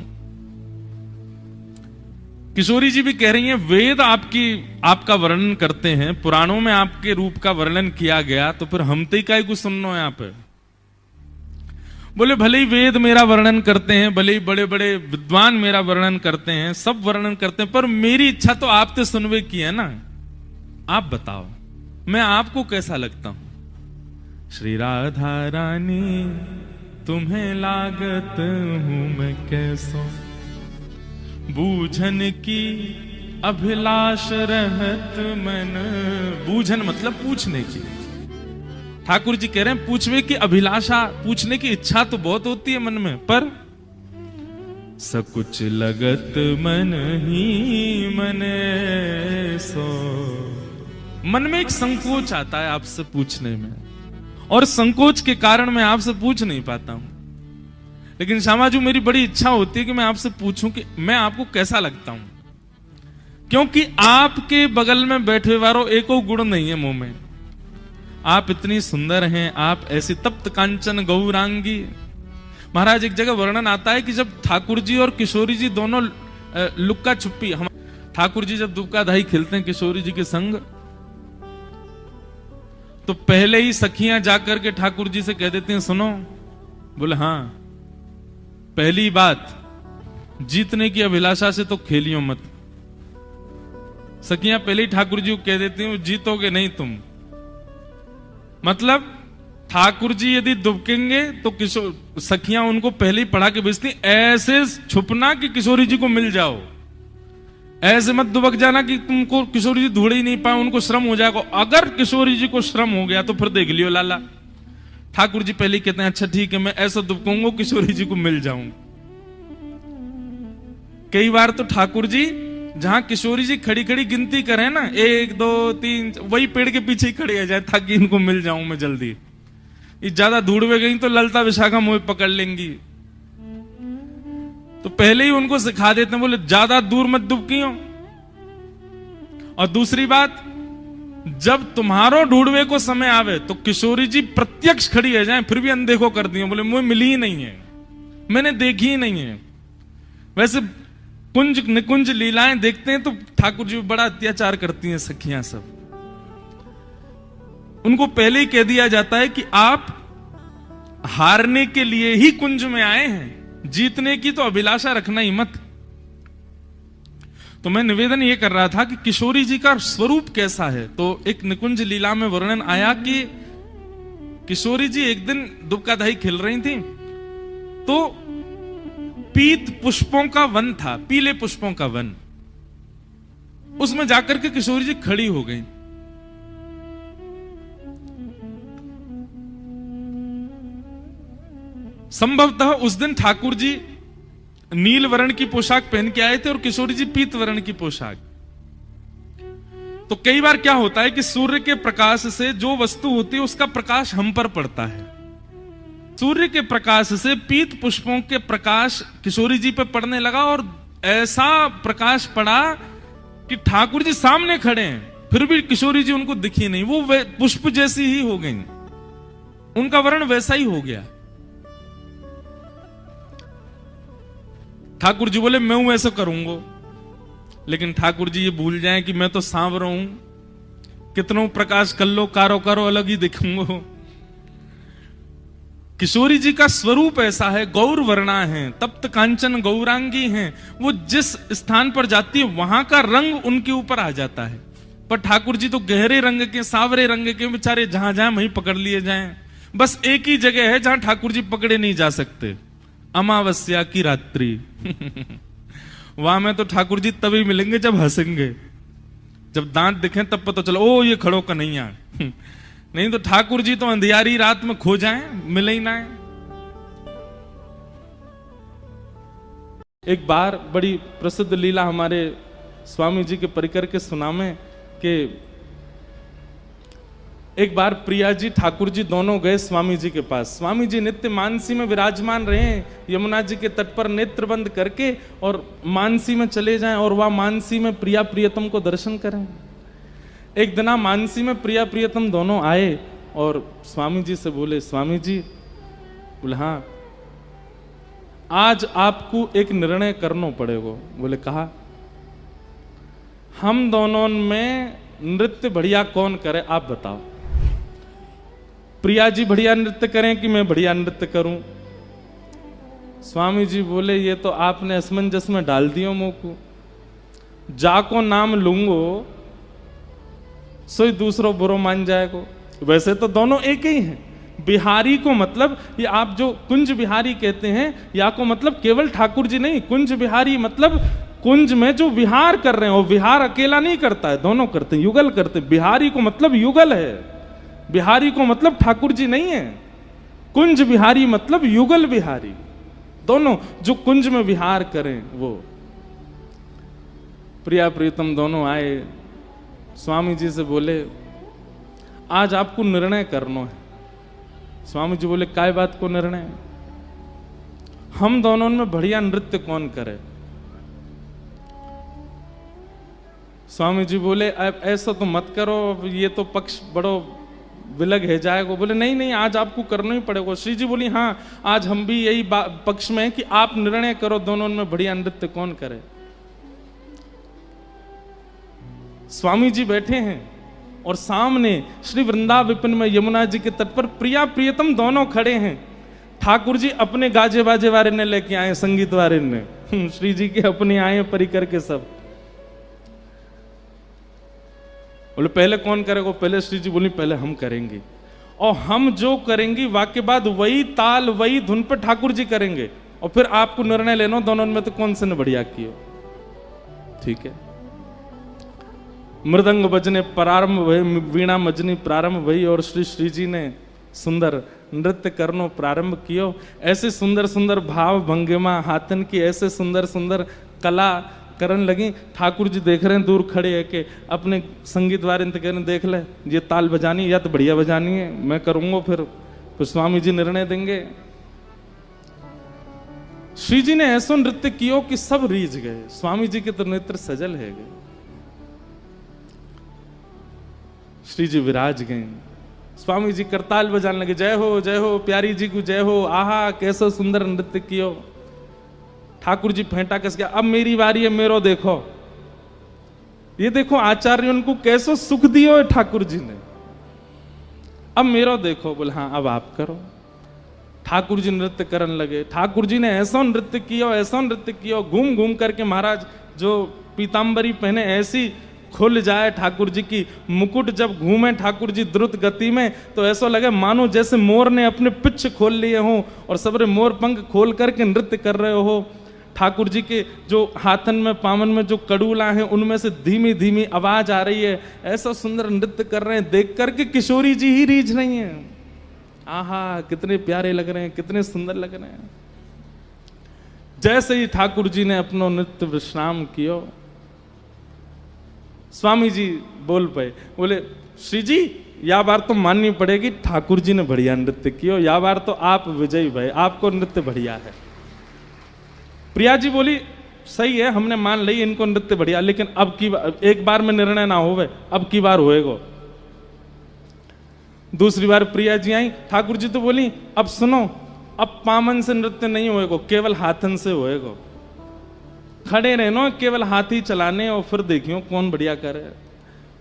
किशोरी जी भी कह रही हैं वेद आपका वर्णन करते हैं, पुराणों में आपके रूप का वर्णन किया गया, तो फिर हम तो का ही कुछ सुनना है यहाँ पे। बोले भले ही वेद मेरा वर्णन करते हैं, भले ही बड़े बड़े विद्वान मेरा वर्णन करते हैं, सब वर्णन करते हैं, पर मेरी इच्छा तो आप तो सुनवे की है ना। आप बताओ मैं आपको कैसा लगता हूं? श्री राधा रानी तुम्हें लागत हूं मैं कैसो, बूझन की अभिलाष रहत मन। बूझन मतलब पूछने की। ठाकुर जी कह रहे हैं पूछवे की अभिलाषा, पूछने की इच्छा तो बहुत होती है मन में, पर सकुच लगत मन ही मने सो। मन में एक संकोच आता है आपसे पूछने में, और संकोच के कारण मैं आपसे पूछ नहीं पाता हूं। लेकिन श्यामाजू मेरी बड़ी इच्छा होती है कि मैं आपसे पूछूं कि मैं आपको कैसा लगता हूं, क्योंकि आपके बगल में बैठे वालों एको गुण नहीं है मुंह में। आप इतनी सुंदर हैं, आप ऐसी तप्त कांचन गौरांगी। महाराज एक जगह वर्णन आता है कि जब ठाकुर जी और किशोरी जी दोनों लुक्का छुपी, हम ठाकुर जी जब दुबका धाई खेलते हैं किशोरी जी के संग, तो पहले ही सखियां जाकर के ठाकुर जी से कह देती हैं सुनो। बोले हाँ। पहली बात, जीतने की अभिलाषा से तो खेलियो मत। सखियां पहले ही ठाकुर जी को कह देती हूं, जीतोगे नहीं तुम। मतलब ठाकुर जी यदि दुबकेंगे तो किशोर सखियां उनको पहले ही पढ़ा के भेजती, ऐसे छुपना कि किशोरी जी को मिल जाओ, ऐसे मत दुबक जाना कि तुमको किशोरी जी ढूंढ ही नहीं पाए, उनको श्रम हो जाएगा। अगर किशोरी जी को श्रम हो गया तो फिर देख लियो लाला। ठाकुर जी पहले ही कहते हैं, अच्छा ठीक है, मैं ऐसा दुबकूंगा किशोरी जी को मिल जाऊं। कई बार तो ठाकुर जी जहां किशोरी जी खड़ी खड़ी गिनती करें ना, 1 2 3, वही पेड़ के पीछे ही खड़े आ जाए ताकि इनको मिल जाऊं मैं जल्दी। ये ज्यादा ढूंढवे गई तो ललता विशाखा मुझे पकड़ लेंगी। तो पहले ही उनको सिखा देते हैं, बोले ज्यादा दूर मत दुबकियो। और दूसरी बात, जब तुम्हारो ढूंढवे को समय आवे तो किशोरी जी प्रत्यक्ष खड़ी है जाए, फिर भी अनदेखो कर दिए, बोले मुझे मिली ही नहीं है, मैंने देखी ही नहीं है। वैसे कुंज निकुंज लीलाएं देखते हैं तो ठाकुर जी बड़ा अत्याचार करती हैं सखियां सब। उनको पहले ही कह दिया जाता है कि आप हारने के लिए ही कुंज में आए हैं, जीतने की तो अभिलाषा रखना ही मत। तो मैं निवेदन यह कर रहा था कि किशोरी जी का स्वरूप कैसा है। तो एक निकुंज लीला में वर्णन आया कि किशोरी जी एक दिन दुबका दही खेल रही थी, तो पीत पुष्पों का वन था, पीले पुष्पों का वन, उसमें जाकर के किशोरी जी खड़ी हो गई। संभवतः उस दिन ठाकुर जी नील वर्ण की पोशाक पहन के आए थे और किशोरी जी पीत वर्ण की पोशाक। तो कई बार क्या होता है कि सूर्य के प्रकाश से जो वस्तु होती है उसका प्रकाश हम पर पड़ता है। सूर्य के प्रकाश से पीत पुष्पों के प्रकाश किशोरी जी पर पड़ने लगा और ऐसा प्रकाश पड़ा कि ठाकुर जी सामने खड़े हैं, फिर भी किशोरी जी उनको दिखी नहीं। वो पुष्प जैसी ही हो गई, उनका वर्ण वैसा ही हो गया। ठाकुर जी बोले मैं ऐसा करूंगा, लेकिन ठाकुर जी ये भूल जाएं कि मैं तो सांवरा हूं, कितनों प्रकाश कर लो कारो कारो अलग ही दिखूंगा। किशोरी जी का स्वरूप ऐसा है, गौर वर्णा है, तप्त कांचन गौरांगी हैं। वो जिस स्थान पर जाती है वहां का रंग उनके ऊपर आ जाता है। पर ठाकुर जी तो गहरे रंग के, सावरे रंग के, बेचारे जहां जहां वहीं पकड़ लिए जाएं। बस एक ही जगह है जहां ठाकुर जी पकड़े नहीं जा सकते, अमावस्या की रात्रि। वहां में तो ठाकुर जी तभी मिलेंगे जब हंसेंगे, जब दांत दिखें तब पता चलो ओ ये खड़ो कन्हैया। नहीं तो ठाकुर जी तो अंधियारी रात में खो जाएं, मिले ही ना। एक बार बड़ी प्रसिद्ध लीला हमारे स्वामी जी के परिकर के सुनामे के, एक बार प्रिया जी ठाकुर जी दोनों गए स्वामी जी के पास। स्वामी जी नित्य मानसी में विराजमान रहे, यमुना जी के तट पर नेत्र बंद करके और मानसी में चले जाएं और वह मानसी में प्रिया प्रियतम को दर्शन करें। एक दिन मानसी में प्रिया प्रियतम दोनों आए और स्वामी जी से बोले, स्वामी जी बोले हाँ आज आपको एक निर्णय करना पड़ेगा। बोले कहा, हम दोनों में नृत्य बढ़िया कौन करे आप बताओ। प्रिया जी बढ़िया नृत्य करें कि मैं बढ़िया नृत्य करूं। स्वामी जी बोले ये तो आपने असमंजस में डाल दियो मोको, जाको नाम लूंगो सोई दूसरो बुरो मान जाएगो। वैसे तो दोनों एक ही हैं। बिहारी को मतलब ये आप जो कुंज बिहारी कहते हैं, या को मतलब केवल ठाकुर जी नहीं, कुंज बिहारी मतलब कुंज में जो विहार कर रहे हैं। वो विहार अकेला नहीं करता है, दोनों करते हैं, युगल करते हैं। बिहारी को मतलब युगल है, बिहारी को मतलब ठाकुर जी नहीं है। कुंज बिहारी मतलब युगल बिहारी, दोनों जो कुंज में विहार करें वो। प्रिया प्रीतम दोनों आए, स्वामी जी से बोले आज आपको निर्णय करना है। स्वामी जी बोले काय बात को निर्णय? हम दोनों में बढ़िया नृत्य कौन करे? स्वामी जी बोले अब ऐसा तो मत करो, ये तो पक्ष बड़ो विलग है जाएगा। बोले नहीं नहीं आज आपको करना ही पड़ेगा। श्री जी बोली हाँ आज हम भी यही पक्ष में है कि आप निर्णय करो दोनों में बढ़िया नृत्य कौन करे। स्वामी जी बैठे हैं और सामने श्री वृंदा विपिन में यमुना जी के तट पर प्रिया प्रियतम दोनों खड़े हैं। ठाकुर जी अपने गाजे बाजे वाले ने लेके आए, संगीत वाले ने, श्री जी के अपने आए परिकर के सब। बोले पहले कौन करेगा? पहले श्री जी बोली पहले हम करेंगे, और हम जो करेंगे वाक्य बाद वही ताल वही धुन पर ठाकुर जी करेंगे, और फिर आपको निर्णय लेना दोनों में तो कौन से ने बढ़िया किया। ठीक है। मृदंग बजने प्रारंभ भई, वीणा मजनी प्रारंभ भई, और श्री जी ने सुंदर नृत्य करनो प्रारंभ कियो। ऐसे सुंदर सुंदर भाव भंगिमा हाथन की ऐसे सुंदर सुंदर कला करन लगी। ठाकुर जी देख रहे हैं दूर खड़े है कि अपने संगीत वाले कह रहे देख ले ये ताल बजानी या तो बढ़िया बजानी है, मैं करूंगा, फिर स्वामी जी निर्णय देंगे। श्री जी ने ऐसा नृत्य कियो कि सब रीझ गए। स्वामी जी के तो नेत्र सजल है गए। श्री जी विराज गए। स्वामी जी करताल बजाने लगे, जय हो प्यारी जी को जय हो, आहा कैसा सुंदर नृत्य कियो। ठाकुर जी फेंटा कस गया, अब मेरी बारी है, मेरो देखो। ये देखो आचार्य उनको कैसो सुख दियो है ठाकुर जी ने, अब मेरो देखो। बोले हाँ अब आप करो। ठाकुर जी नृत्य करने लगे। ठाकुर जी ने ऐसा नृत्य किया, घूम घूम करके महाराज जो पीतांबरी पहने ऐसी खुल जाए ठाकुर जी की। मुकुट जब घूमे ठाकुर जी द्रुत गति में तो ऐसा लगे मानो जैसे मोर ने अपने पिच्छ खोल लिए हों और सबरे मोर पंख खोल करके नृत्य कर रहे हो। ठाकुर जी के जो हाथन में पावन में जो कड़ूला हैं उनमें से धीमी धीमी आवाज आ रही है। ऐसा सुंदर नृत्य कर रहे हैं, देख करके किशोरी जी ही रीझ रही हैं। आहा कितने प्यारे लग रहे हैं, कितने सुंदर लग रहे हैं। जैसे ही ठाकुर जी ने अपना नृत्य विश्राम किया, स्वामी जी बोल पाए, बोले श्री जी या बार तो माननी पड़ेगी ठाकुर जी ने बढ़िया नृत्य किया, या बार तो आप विजयी भाई, आपको नृत्य बढ़िया है। प्रिया जी बोली सही है, हमने मान ली इनको नृत्य बढ़िया, लेकिन अब की एक बार में निर्णय ना होवे, अब की बार होएगा। दूसरी बार प्रिया जी आई, ठाकुर जी तो बोली अब सुनो, अब पामन से नृत्य नहीं होएगा, केवल हाथन से होएगा। खड़े रहनो, केवल हाथ ही चलाने और फिर देखियो कौन बढ़िया करे।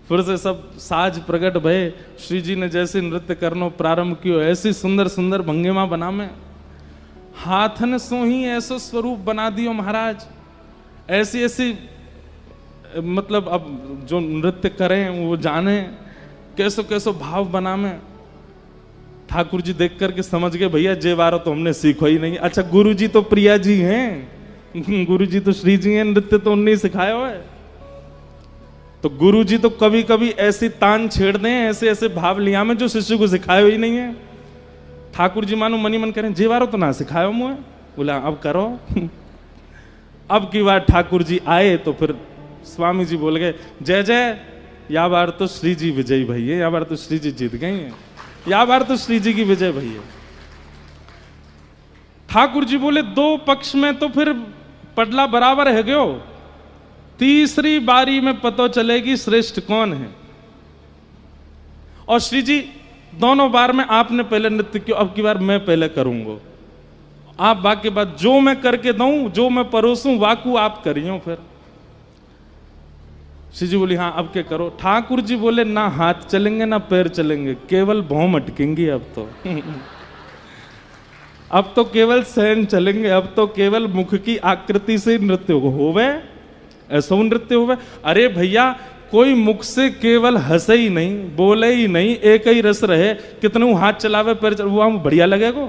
फिर से सब साज प्रकट भय। श्री जी ने जैसे नृत्य करनो प्रारंभ कियो, ऐसी सुंदर सुंदर भंगिमा बना में हाथन सो ही ऐसा स्वरूप बना दियो महाराज। ऐसी ऐसी मतलब अब जो नृत्य करें वो जाने कैसो कैसो भाव बना में। ठाकुर जी देख करके समझ गए भैया जे बारो तो हमने सीखो ही नहीं। अच्छा गुरु जी तो प्रिया जी हैं, गुरु जी तो श्री जी हैं, नृत्य तो उन्हें सिखाया हुआ है। तो गुरु जी तो कभी कभी ऐसी तान छेड़ दें, ऐसे ऐसे भाव लिया में जो शिष्य को सिखाया ही नहीं है। ठाकुर जी मानो मनी मन करें जे बारो तो ना सिखायो मुझे, बोला अब करो। अब की बार ठाकुर जी आए तो फिर स्वामी जी बोल गए जय जय, या बार तो श्री जी विजयी भैया, या बार तो श्री जी जीत गई हैं, या बार तो श्री जी की विजय भैया। ठाकुर जी बोले दो पक्ष में तो फिर पडला बराबर है गयो, तीसरी बारी में पता चलेगी श्रेष्ठ कौन है। और श्री जी दोनों बार में आपने पहले नृत्य किया, अब की बार मैं पहले करूंगा। आप बाकी बात जो मैं करके दूं, जो मैं परोसूं वाकू आप करियो। फिर श्री जी बोली हाँ अब क्या करो। ठाकुर जी बोले ना हाथ चलेंगे ना पैर चलेंगे, केवल भौं अटकेंगी अब तो। अब तो केवल सहन चलेंगे, अब तो केवल मुख की आकृति से नृत्य होवे, ऐसा नृत्य होवे। अरे भैया कोई मुख से केवल हंसे ही नहीं, बोले ही नहीं, एक ही रस रहे, कितने हाथ चलावे पैर चलावे, वो बढ़िया लगेगा।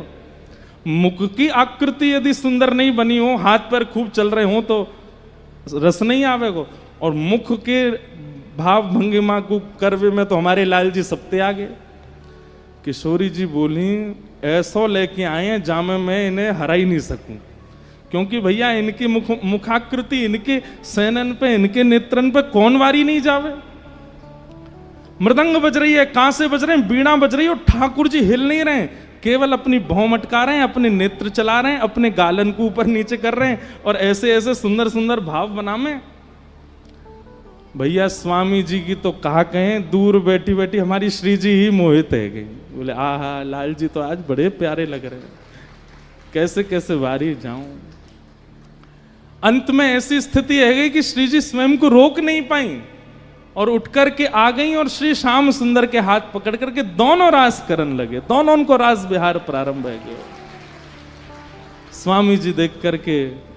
मुख की आकृति यदि सुंदर नहीं बनी हो, हाथ पैर खूब चल रहे हो तो रस नहीं आवेगा। और मुख के भाव भंगिमा को करवे में तो हमारे लाल जी सबते आगे। किशोरी जी बोली ऐसो लेके आए हैं जामे मैं इन्हें हरा ही नहीं सकूं, क्योंकि भैया इनकी मुखाकृति, इनके सैनन पे, इनके नेत्रन पे कौन वारी नहीं जावे। मृदंग बज रही है, कांसे बज रहे हैं, बीड़ा बज रही है, और ठाकुर जी हिल नहीं रहे, केवल अपनी भौं मटका रहे हैं, अपने नेत्र चला रहे हैं, अपने गालन को ऊपर नीचे कर रहे हैं, और ऐसे ऐसे सुंदर सुंदर भाव बना में। भैया स्वामी जी की तो कहा कहें, दूर बैठी बैठी हमारी श्री जी ही मोहित है गई। बोले आहा लाल जी तो आज बड़े प्यारे लग रहे हैं, कैसे कैसे वारी जाऊं। अंत में ऐसी स्थिति है गई कि श्री जी स्वयं को रोक नहीं पाई और उठ करके आ गई, और श्री श्याम सुंदर के हाथ पकड़ करके दोनों रास करने लगे। दोनों उनको रास विहार प्रारंभ है गया। स्वामी जी देख करके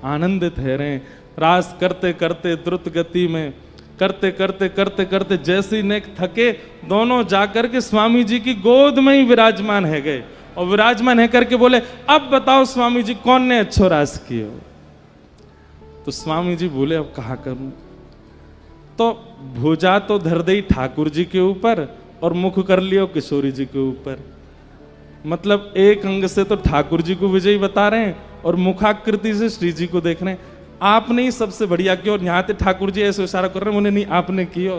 आनंदित है रहे। रास करते करते द्रुत गति में करते करते करते करते जैसे नेक थके, दोनों जाकर के स्वामी जी की गोद में ही विराजमान है गए और विराजमान है करके बोले, अब बताओ स्वामी जी कौन ने अच्छो रास किए। तो स्वामी जी बोले, अब कहा करूं। तो भुजा तो धर दी ठाकुर जी के ऊपर और मुख कर लियो किशोरी जी के ऊपर। मतलब एक अंग से तो ठाकुर जी को विजयी बता रहे हैं और मुखाकृति से श्री जी को देख रहे हैं। आपने ही सबसे बढ़िया किया। और यहाँ पे ठाकुर जी ऐसे इशारा कर रहे हैं, उन्हें नहीं आपने किया।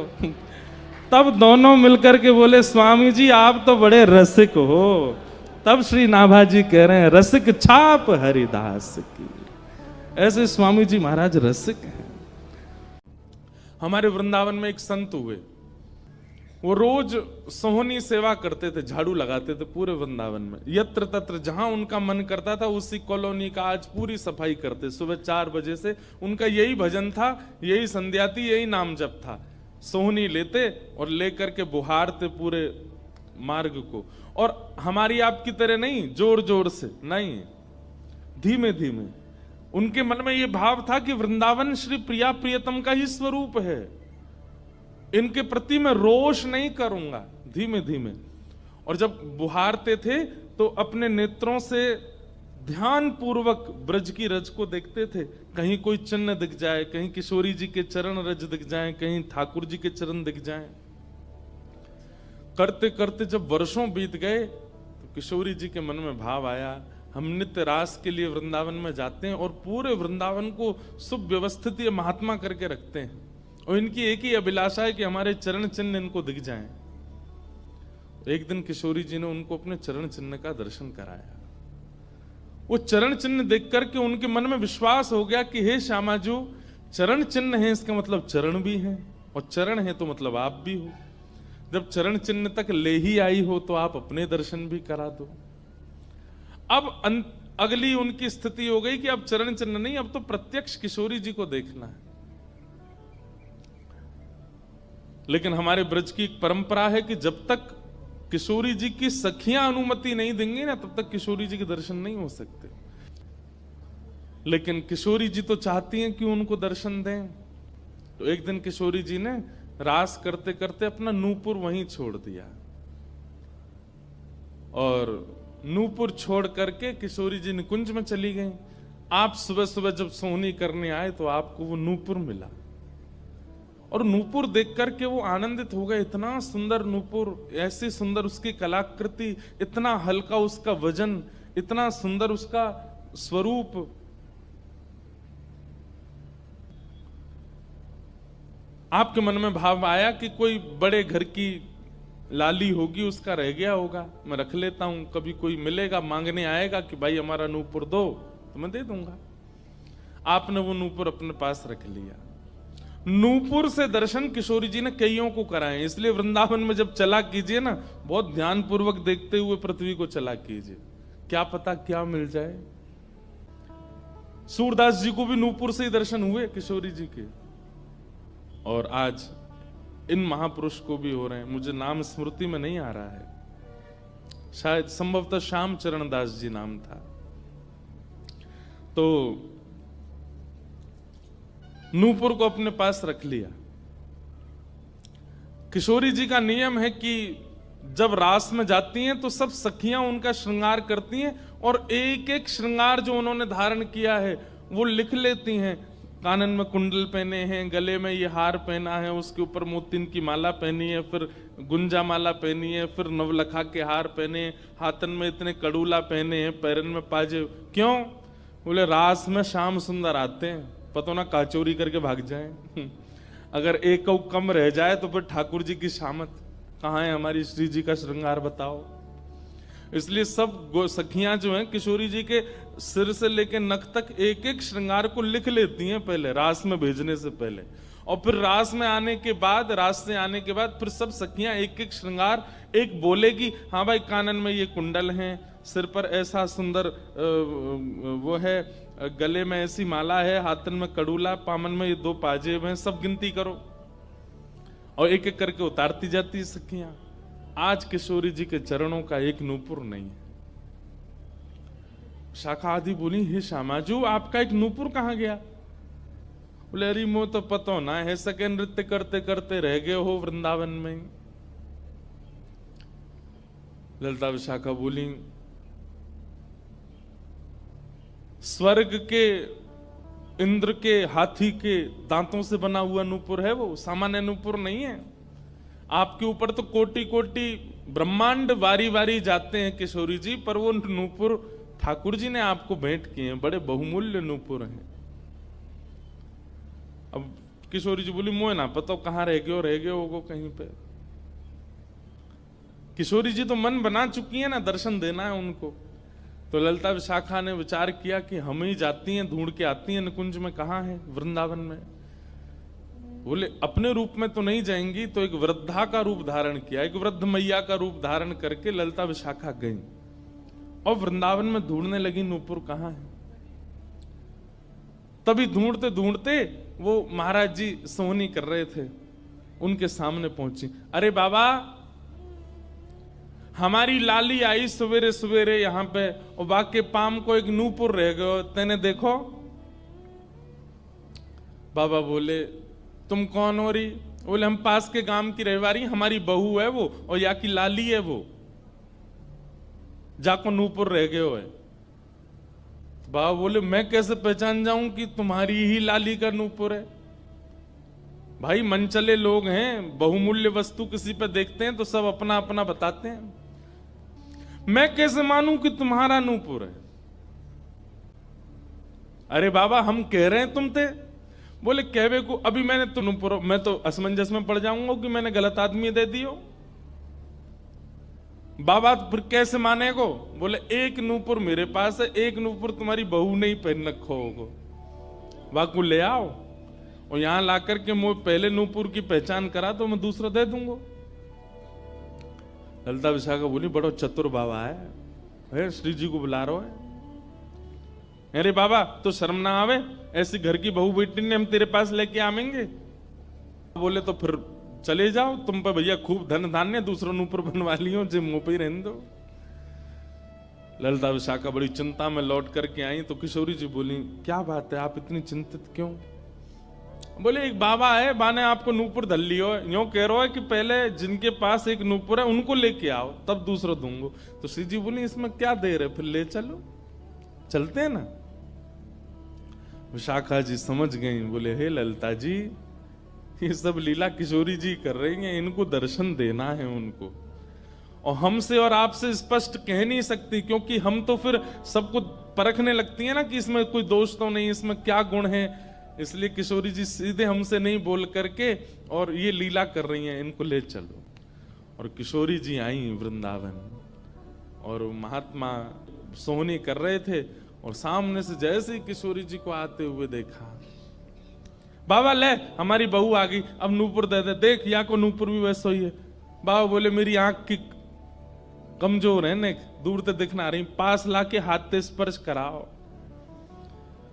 तब दोनों मिलकर के बोले, स्वामी जी आप तो बड़े रसिक हो। तब श्री नाभा जी कह रहे हैं, रसिक छाप हरिदास की। ऐसे स्वामी जी महाराज रसिक हैं। हमारे वृंदावन में एक संत हुए, वो रोज सोहनी सेवा करते थे, झाड़ू लगाते थे पूरे वृंदावन में। यत्र तत्र जहां उनका मन करता था उसी कॉलोनी का आज पूरी सफाई करते। सुबह 4 बजे से उनका यही भजन था, यही संध्या थी, यही नाम जप था। सोहनी लेते और लेकर के बुहारते पूरे मार्ग को। और हमारी आपकी तरह नहीं जोर जोर से, नहीं, धीमे धीमे। उनके मन में यह भाव था कि वृंदावन श्री प्रिया प्रियतम का ही स्वरूप है, इनके प्रति मैं रोष नहीं करूंगा, धीमे धीमे। और जब बुहारते थे तो अपने नेत्रों से ध्यान पूर्वक ब्रज की रज को देखते थे। कहीं कोई चिन्ह दिख जाए, कहीं किशोरी जी के चरण रज दिख जाए, कहीं ठाकुर जी के चरण दिख जाए। करते करते जब वर्षों बीत गए तो किशोरी जी के मन में भाव आया, हम नित्य रास के लिए वृंदावन में जाते हैं और पूरे वृंदावन को सुव्यवस्थित महात्मा करके रखते हैं, और इनकी एक ही अभिलाषा है कि हमारे चरण चिन्ह इनको दिख जाएं। एक दिन किशोरी जी ने उनको अपने चरण चिन्ह का दर्शन कराया। वो चरण चिन्ह देख करके उनके मन में विश्वास हो गया कि हे श्यामा जी, चरण चिन्ह है इसका मतलब चरण भी है, और चरण है तो मतलब आप भी हो। जब चरण चिन्ह तक ले ही आई हो तो आप अपने दर्शन भी करा दो। अब अगली उनकी स्थिति हो गई कि अब चरण चिन्ह नहीं, अब तो प्रत्यक्ष किशोरी जी को देखना है। लेकिन हमारे ब्रज की एक परंपरा है कि जब तक किशोरी जी की सखियां अनुमति नहीं देंगी ना, तब तक किशोरी जी के दर्शन नहीं हो सकते। लेकिन किशोरी जी तो चाहती हैं कि उनको दर्शन दें। तो एक दिन किशोरी जी ने रास करते करते अपना नूपुर वहीं छोड़ दिया, और नूपुर छोड़ करके किशोरी जी निकुंज में चली गई। आप सुबह सुबह जब सोहनी करने आए तो आपको वो नूपुर मिला, और नूपुर देख करके वो आनंदित हो गए। इतना सुंदर नूपुर, ऐसी सुंदर उसकी कलाकृति, इतना हल्का उसका वजन, इतना सुंदर उसका स्वरूप। आपके मन में भाव आया कि कोई बड़े घर की लाली होगी, उसका रह गया होगा, मैं रख लेता हूं, कभी कोई मिलेगा मांगने आएगा कि भाई हमारा नूपुर दो तो मैं दे दूंगा। आपने वो नूपुर अपने पास रख लिया। नूपुर से दर्शन किशोरी जी ने कईयों को कराए। इसलिए वृंदावन में जब चला कीजिए ना, बहुत ध्यान पूर्वक देखते हुए पृथ्वी को चला कीजिए, क्या पता क्या मिल जाए। सूरदास जी को भी नूपुर से ही दर्शन हुए किशोरी जी के, और आज इन महापुरुष को भी हो रहे हैं। मुझे नाम स्मृति में नहीं आ रहा है, शायद संभवतः श्याम चरण दास जी नाम था। तो नूपुर को अपने पास रख लिया। किशोरी जी का नियम है कि जब रास में जाती हैं तो सब सखियां उनका श्रृंगार करती हैं, और एक एक श्रृंगार जो उन्होंने धारण किया है वो लिख लेती हैं। कानन में कुंडल पहने हैं, गले में ये हार पहना है, उसके ऊपर मोतिन की माला पहनी है, फिर गुंजा माला पहनी है, फिर नवलखा के हार पहने, हाथन में इतने कड़ूला पहने हैं, पैरन में पाजे। क्यों? बोले रास में श्याम सुंदर आते हैं, पता ना काचोरी करके भाग जाएं। अगर एक कम रह जाए तो फिर ठाकुर जी की शामत कहाँ है, हमारी श्री जी का श्रृंगार बताओ। इसलिए सब सखियां जो हैं किशोरी जी के सिर से लेकर नख तक एक एक श्रृंगार को लिख लेती हैं पहले, रास में भेजने से पहले। और फिर रास में आने के बाद, रास से आने के बाद फिर सब सखियां एक एक श्रृंगार, एक बोलेगी हाँ भाई कानन में ये कुंडल हैं, सिर पर ऐसा सुंदर वो है, गले में ऐसी माला है, हाथन में कड़ूला, पामन में ये 2 पाजेब हैं, सब गिनती करो। और एक एक करके उतारती जाती सखियां। आज किशोरी जी के चरणों का एक नूपुर नहीं है। शाखा आदि बोली, हे श्यामाजू आपका एक नूपुर कहाँ गया? बोले, अरे मो तो पतो ना है, सके नृत्य करते करते रह गए हो वृंदावन में। ललिता विशाखा बोली, स्वर्ग के इंद्र के हाथी के दांतों से बना हुआ नूपुर है वो, सामान्य नूपुर नहीं है। आपके ऊपर तो कोटि कोटि ब्रह्मांड वारी वारी जाते हैं किशोरी जी, पर वो नूपुर ठाकुर जी ने आपको भेंट किए हैं, बड़े बहुमूल्य नूपुर हैं। अब किशोरी जी बोली, मोह ना पता कहां रह गए हो कहीं पे। किशोरी जी तो मन बना चुकी है ना, दर्शन देना है उनको। तो ललिता विशाखा ने विचार किया कि हम ही जाती हैं, ढूंढ के आती हैं निकुंज में, कहां है, वृंदावन में। बोले, अपने रूप में तो नहीं जाएंगी, तो एक वृद्धा का रूप धारण किया, एक वृद्ध मैया का रूप धारण करके ललिता विशाखा गई और वृंदावन में ढूंढने लगी नूपुर कहां है। तभी ढूंढते ढूंढते वो महाराज जी सोहनी कर रहे थे, उनके सामने पहुंची। अरे बाबा, हमारी लाली आई सवेरे सवेरे यहां पे, और बाके पाम को एक नूपुर रह गयो, तेने देखो? बाबा बोले, तुम कौन हो रही? बोले, हम पास के गांव की रहवारी, हमारी बहू है वो, और या की लाली है वो, जाको नूपुर रह गयो है। तो बाबा बोले, मैं कैसे पहचान जाऊं कि तुम्हारी ही लाली का नूपुर है? भाई मनचले लोग हैं, बहुमूल्य वस्तु किसी पे देखते हैं तो सब अपना अपना बताते हैं, मैं कैसे मानूं कि तुम्हारा नूपुर है? अरे बाबा, हम कह रहे हैं तुम थे। बोले, कहवे को अभी मैंने तो नूपुर, मैं तो असमंजस में पड़ जाऊंगा कि मैंने गलत आदमी दे दियो। बाबा फिर कैसे माने को? बोले, एक नूपुर मेरे पास है, एक नूपुर तुम्हारी बहू नहीं पहन रखो होगो, वाकू ले आओ और यहां लाकर के मुझे पहले नूपुर की पहचान करा तो मैं दूसरा दे दूंगा। ललिता विशाखा बोली, बड़ो चतुर बाबा है, श्री जी को बुला रहा है। अरे बाबा, तो शर्म ना आवे, ऐसी घर की बहू बेटी ने हम तेरे पास लेके आवेंगे? बोले, तो फिर चले जाओ, तुम पे भैया खूब धन धान्य, दूसरा नूपुर बनवा लियो, जो मुंह पे ही रहने दो। ललिता विशाखा बड़ी चिंता में लौट करके आई तो किशोरी जी बोली, क्या बात है, आप इतनी चिंतित क्यों? बोले, एक बाबा है, बाने आपको नूपुर धल लियो, यूं कह रहा है कि पहले जिनके पास एक नूपुर है उनको लेके आओ, तब दूसरा दूंगा। तो श्री जी बोली, इसमें क्या देर है, फिर ले चलो, चलते हैं ना। विशाखा जी समझ गई, बोले, हे ललिता जी, ये सब लीला किशोरी जी कर रही हैं, इनको दर्शन देना है उनको, और हमसे और आपसे स्पष्ट कह नहीं सकती, क्योंकि हम तो फिर सबको परखने लगती है ना कि इसमें कोई दोष तो नहीं, इसमें क्या गुण है। इसलिए किशोरी जी सीधे हमसे नहीं बोल करके और ये लीला कर रही हैं, इनको ले चलो। और किशोरी जी आई वृंदावन, और महात्मा सोहनी कर रहे थे, और सामने से जैसे ही किशोरी जी को आते हुए देखा, बाबा ले हमारी बहू आ गई, अब नूपुर दे दे, देख या को नूपुर भी वैसा ही है। बाबा बोले, मेरी आंख की कमजोर है ने, दूर से दिखना रही, पास लाके हाथ से स्पर्श कराओ।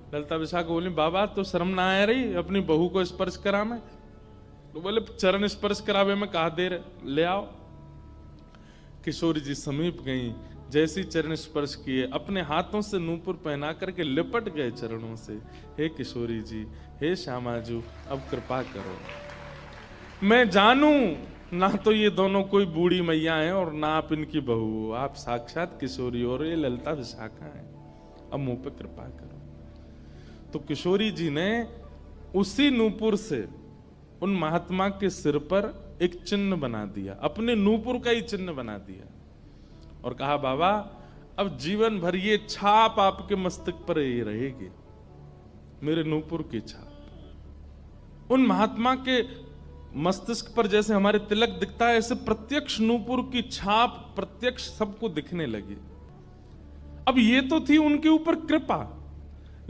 ललिता विशाखा बोली, बाबा तो शर्म ना आ रही अपनी बहू को स्पर्श करा में? तो बोले, चरण स्पर्श करावे में कहा देर, ले आओ। किशोरी जी समीप गई, जैसी चरण स्पर्श किए, अपने हाथों से नूपुर पहना करके लिपट गए चरणों से। हे किशोरी जी, हे श्यामाजू, अब कृपा करो, मैं जानू ना तो ये दोनों कोई बूढ़ी मैया हैं और ना आप इनकी बहू हो, आप साक्षात किशोरी और ये ललिता विशाखा हैं, अब मुंह पे कृपा करो। तो किशोरी जी ने उसी नूपुर से उन महात्मा के सिर पर एक चिन्ह बना दिया, अपने नूपुर का ही चिन्ह बना दिया, और कहा, बाबा अब जीवन भर ये छाप आपके मस्तक पर ही रहेगी, मेरे नूपुर की छाप। उन महात्मा के मस्तिष्क पर जैसे हमारे तिलक दिखता है, ऐसे प्रत्यक्ष नूपुर की छाप प्रत्यक्ष सबको दिखने लगी। अब ये तो थी उनके ऊपर कृपा,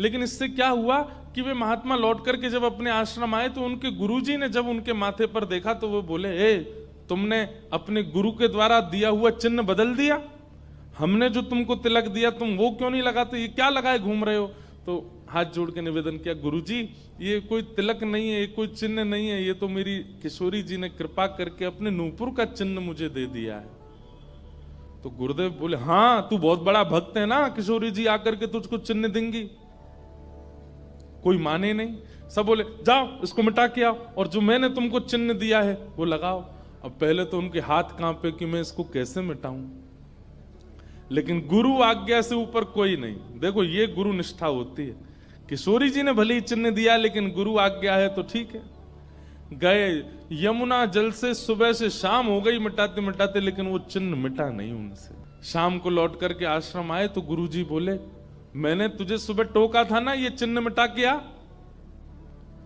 लेकिन इससे क्या हुआ कि वे महात्मा लौट करके जब अपने आश्रम आए तो उनके गुरुजी ने जब उनके माथे पर देखा तो वो बोले, ए तुमने अपने गुरु के द्वारा दिया हुआ चिन्ह बदल दिया, हमने जो तुमको तिलक दिया तुम वो क्यों नहीं लगाते, ये क्या लगाए घूम रहे हो? तो हाथ जोड़ के निवेदन किया, गुरुजी ये कोई तिलक नहीं है, ये कोई चिन्ह नहीं है, ये तो मेरी किशोरी जी ने कृपा करके अपने नूपुर का चिन्ह मुझे दे दिया है। तो गुरुदेव बोले, हाँ तू बहुत बड़ा भक्त है ना, किशोरी जी आकर के तुझको चिन्ह देंगी। कोई माने नहीं, सब बोले जाओ इसको मिटा के आओ, और जो मैंने तुमको चिन्ह दिया है वो लगाओ। अब पहले तो उनके हाथ कांपे कि मैं इसको कैसे मिटाऊं, लेकिन गुरु आज्ञा से ऊपर कोई नहीं। देखो ये गुरु निष्ठा होती है। किशोरी जी ने भले ही चिन्ह दिया, लेकिन गुरु आज्ञा है तो ठीक है। गए यमुना जल से, सुबह से शाम हो गई मिटाते मिटाते, लेकिन वो चिन्ह मिटा नहीं उनसे। शाम को लौट करके आश्रम आए तो गुरुजी बोले, मैंने तुझे सुबह टोका था ना ये चिन्ह मिटा के आ,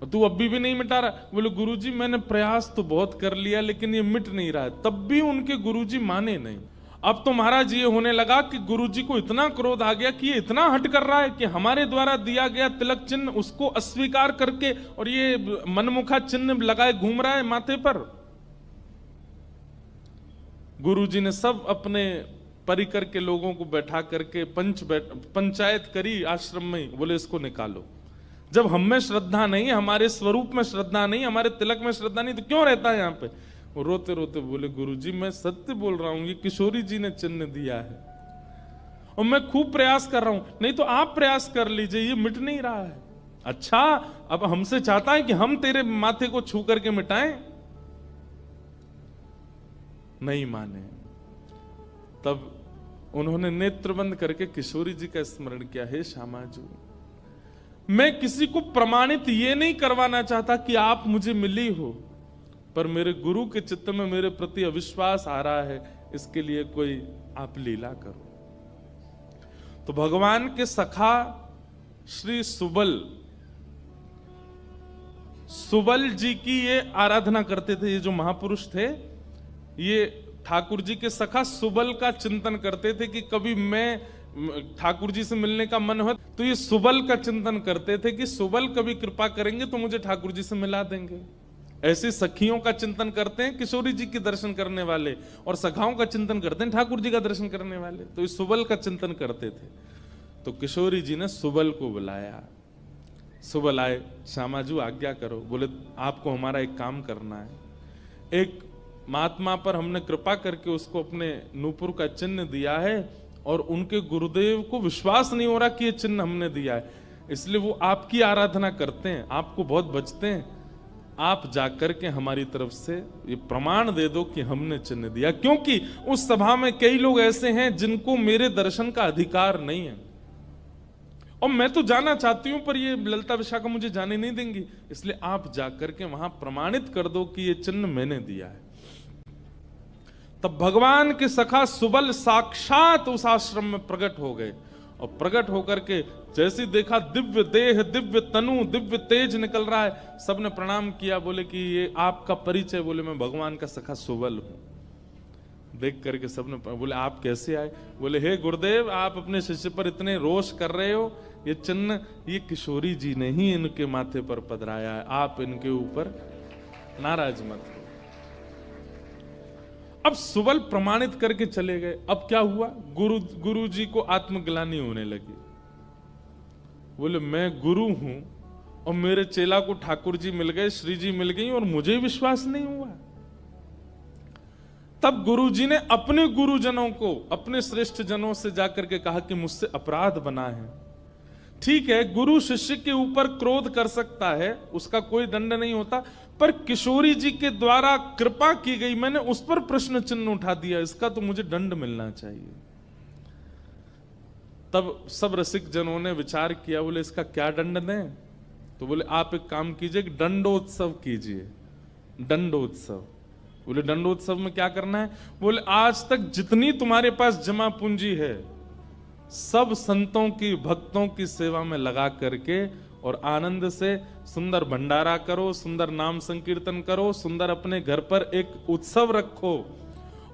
तू अभी भी नहीं मिटा रहा। बोले गुरुजी मैंने प्रयास तो बहुत कर लिया, लेकिन ये मिट नहीं रहा है। तब भी उनके गुरुजी माने नहीं। अब तो महाराज ये होने लगा कि गुरुजी को इतना क्रोध आ गया कि ये इतना हट कर रहा है कि हमारे द्वारा दिया गया तिलक चिन्ह उसको अस्वीकार करके और ये मनमुखा चिन्ह लगाए घूम रहा है माथे पर। गुरुजी ने सब अपने परिकर के लोगों को बैठा करके पंचायत करी आश्रम में। बोले इसको निकालो, जब हम में श्रद्धा नहीं, हमारे स्वरूप में श्रद्धा नहीं, हमारे तिलक में श्रद्धा नहीं, तो क्यों रहता है यहाँ पे। वो रोते रोते बोले गुरुजी मैं सत्य बोल रहा हूं, ये किशोरी जी ने चिन्ह दिया है और मैं खूब प्रयास कर रहा हूं। नहीं तो आप प्रयास कर लीजिए, ये मिट नहीं रहा है। अच्छा अब हमसे चाहता है कि हम तेरे माथे को छू करके मिटाएं? नहीं माने। तब उन्होंने नेत्र बंद करके किशोरी जी का स्मरण किया, हे श्यामाजू मैं किसी को प्रमाणित ये नहीं करवाना चाहता कि आप मुझे मिली हो, पर मेरे गुरु के चित्त में मेरे प्रति अविश्वास आ रहा है, इसके लिए कोई आप लीला करो। तो भगवान के सखा श्री सुबल जी की ये आराधना करते थे। ये जो महापुरुष थे ये ठाकुर जी के सखा सुबल का चिंतन करते थे कि कभी मैं ठाकुर जी से मिलने का मन हो तो ये सुबल का चिंतन करते थे कि सुबल कभी कृपा करेंगे तो मुझे ठाकुर जी से मिला देंगे। ऐसे सखियों का चिंतन करते हैं किशोरी जी के दर्शन करने वाले, और सखाओं का चिंतन करते हैं ठाकुर जी का दर्शन करने वाले। तो इस सुबल का चिंतन करते थे। तो किशोरी जी ने सुबल को बुलाया। सुबल आए, श्यामाजू आज्ञा करो। बोले आपको हमारा एक काम करना है। एक महात्मा पर हमने कृपा करके उसको अपने नूपुर का चिन्ह दिया है और उनके गुरुदेव को विश्वास नहीं हो रहा कि ये चिन्ह हमने दिया है, इसलिए वो आपकी आराधना करते हैं, आपको बहुत बचते हैं। आप जाकर के हमारी तरफ से ये प्रमाण दे दो कि हमने चिन्ह दिया, क्योंकि उस सभा में कई लोग ऐसे हैं जिनको मेरे दर्शन का अधिकार नहीं है और मैं तो जाना चाहती हूं पर ये ललिता विशाखा मुझे जाने नहीं देंगी, इसलिए आप जाकर के वहां प्रमाणित कर दो कि ये चिन्ह मैंने दिया है। तब भगवान के सखा सुबल साक्षात उस आश्रम में प्रकट हो गए और प्रकट होकर के जैसे देखा दिव्य देह, दिव्य तनु, दिव्य तेज निकल रहा है, सबने प्रणाम किया। बोले कि ये आपका परिचय? बोले मैं भगवान का सखा सुबल हूं। देख करके सबने बोले आप कैसे आए? बोले हे गुरुदेव आप अपने शिष्य पर इतने रोष कर रहे हो, ये चिन्ह ये किशोरी जी ने ही इनके माथे पर पधराया है, आप इनके ऊपर नाराज मत हो। अब सुबल प्रमाणित करके चले गए। अब क्या हुआ? गुरु जी को आत्मग्लानि होने लगी। बोले मैं गुरु हूं और मेरे चेला को ठाकुर जी मिल गए, श्री जी मिल गई और मुझे विश्वास नहीं हुआ। तब गुरु जी ने अपने गुरुजनों को, अपने श्रेष्ठ जनों से जाकर के कहा कि मुझसे अपराध बना है। ठीक है, गुरु शिष्य के ऊपर क्रोध कर सकता है, उसका कोई दंड नहीं होता, पर किशोरी जी के द्वारा कृपा की गई, मैंने उस पर प्रश्न चिन्ह उठा दिया, इसका तो मुझे दंड मिलना चाहिए। तब सब रसिक जनों ने विचार किया, बोले इसका क्या दंड दें? तो बोले आप एक काम कीजिए, दंडोत्सव कीजिए। दंडोत्सव। बोले दंडोत्सव में क्या करना है? बोले आज तक जितनी तुम्हारे पास जमा पूंजी है सब संतों की, भक्तों की सेवा में लगा करके और आनंद से सुंदर भंडारा करो, सुंदर नाम संकीर्तन करो, सुंदर अपने घर पर एक उत्सव रखो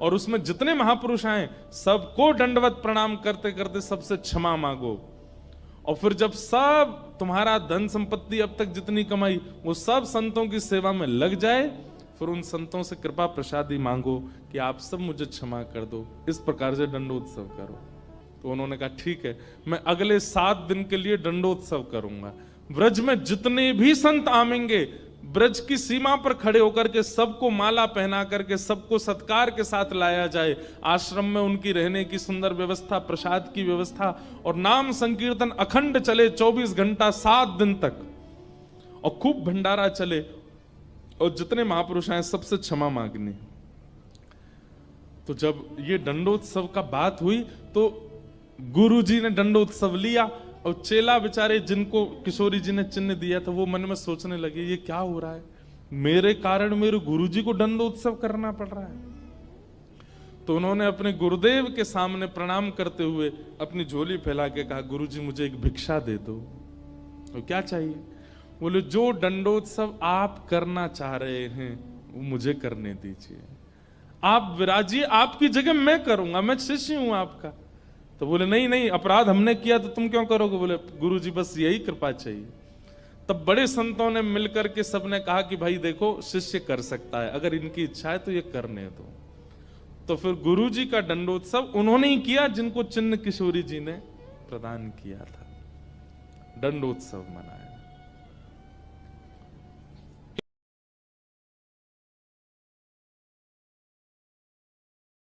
और उसमें जितने महापुरुष आए सबको दंडवत प्रणाम करते करते सबसे क्षमा मांगो। और फिर जब सब तुम्हारा धन संपत्ति अब तक जितनी कमाई वो सब संतों की सेवा में लग जाए, फिर उन संतों से कृपा प्रसादी मांगो कि आप सब मुझे क्षमा कर दो। इस प्रकार से दंडोत्सव करो। तो उन्होंने कहा ठीक है, मैं अगले 7 दिन के लिए दंडोत्सव करूंगा। व्रज में जितने भी संत आवेंगे ब्रज की सीमा पर खड़े होकर के सबको माला पहना करके सबको सत्कार के साथ लाया जाए, आश्रम में उनकी रहने की सुंदर व्यवस्था, प्रसाद की व्यवस्था, और नाम संकीर्तन अखंड चले 24 घंटा 7 दिन तक, और खूब भंडारा चले, और जितने महापुरुष आए सबसे क्षमा मांगनी। तो जब ये दंडोत्सव का बात हुई तो गुरुजी ने दंडोत्सव लिया, और चेला बेचारे जिनको किशोरी जी ने चिन्ह दिया था वो मन में सोचने लगे ये क्या हो रहा है, मेरे कारण मेरे गुरुजी को दंडोत्सव करना पड़ रहा है। तो उन्होंने अपने गुरुदेव के सामने प्रणाम करते हुए अपनी झोली फैला के कहा, गुरुजी मुझे एक भिक्षा दे दो। तो क्या चाहिए? बोले जो दंडोत्सव आप करना चाह रहे हैं वो मुझे करने दीजिए, आप विराजिए, आपकी जगह मैं करूंगा, मैं शिष्य हूं आपका। तो बोले नहीं नहीं, अपराध हमने किया तो तुम क्यों करोगे? बोले गुरुजी बस यही कृपा चाहिए। तब बड़े संतों ने मिलकर के सबने कहा कि भाई देखो शिष्य कर सकता है, अगर इनकी इच्छा है तो ये करने दो। तो फिर गुरुजी का दंडोत्सव उन्होंने ही किया जिनको चिन्ह किशोरी जी ने प्रदान किया था, दंडोत्सव मनाया।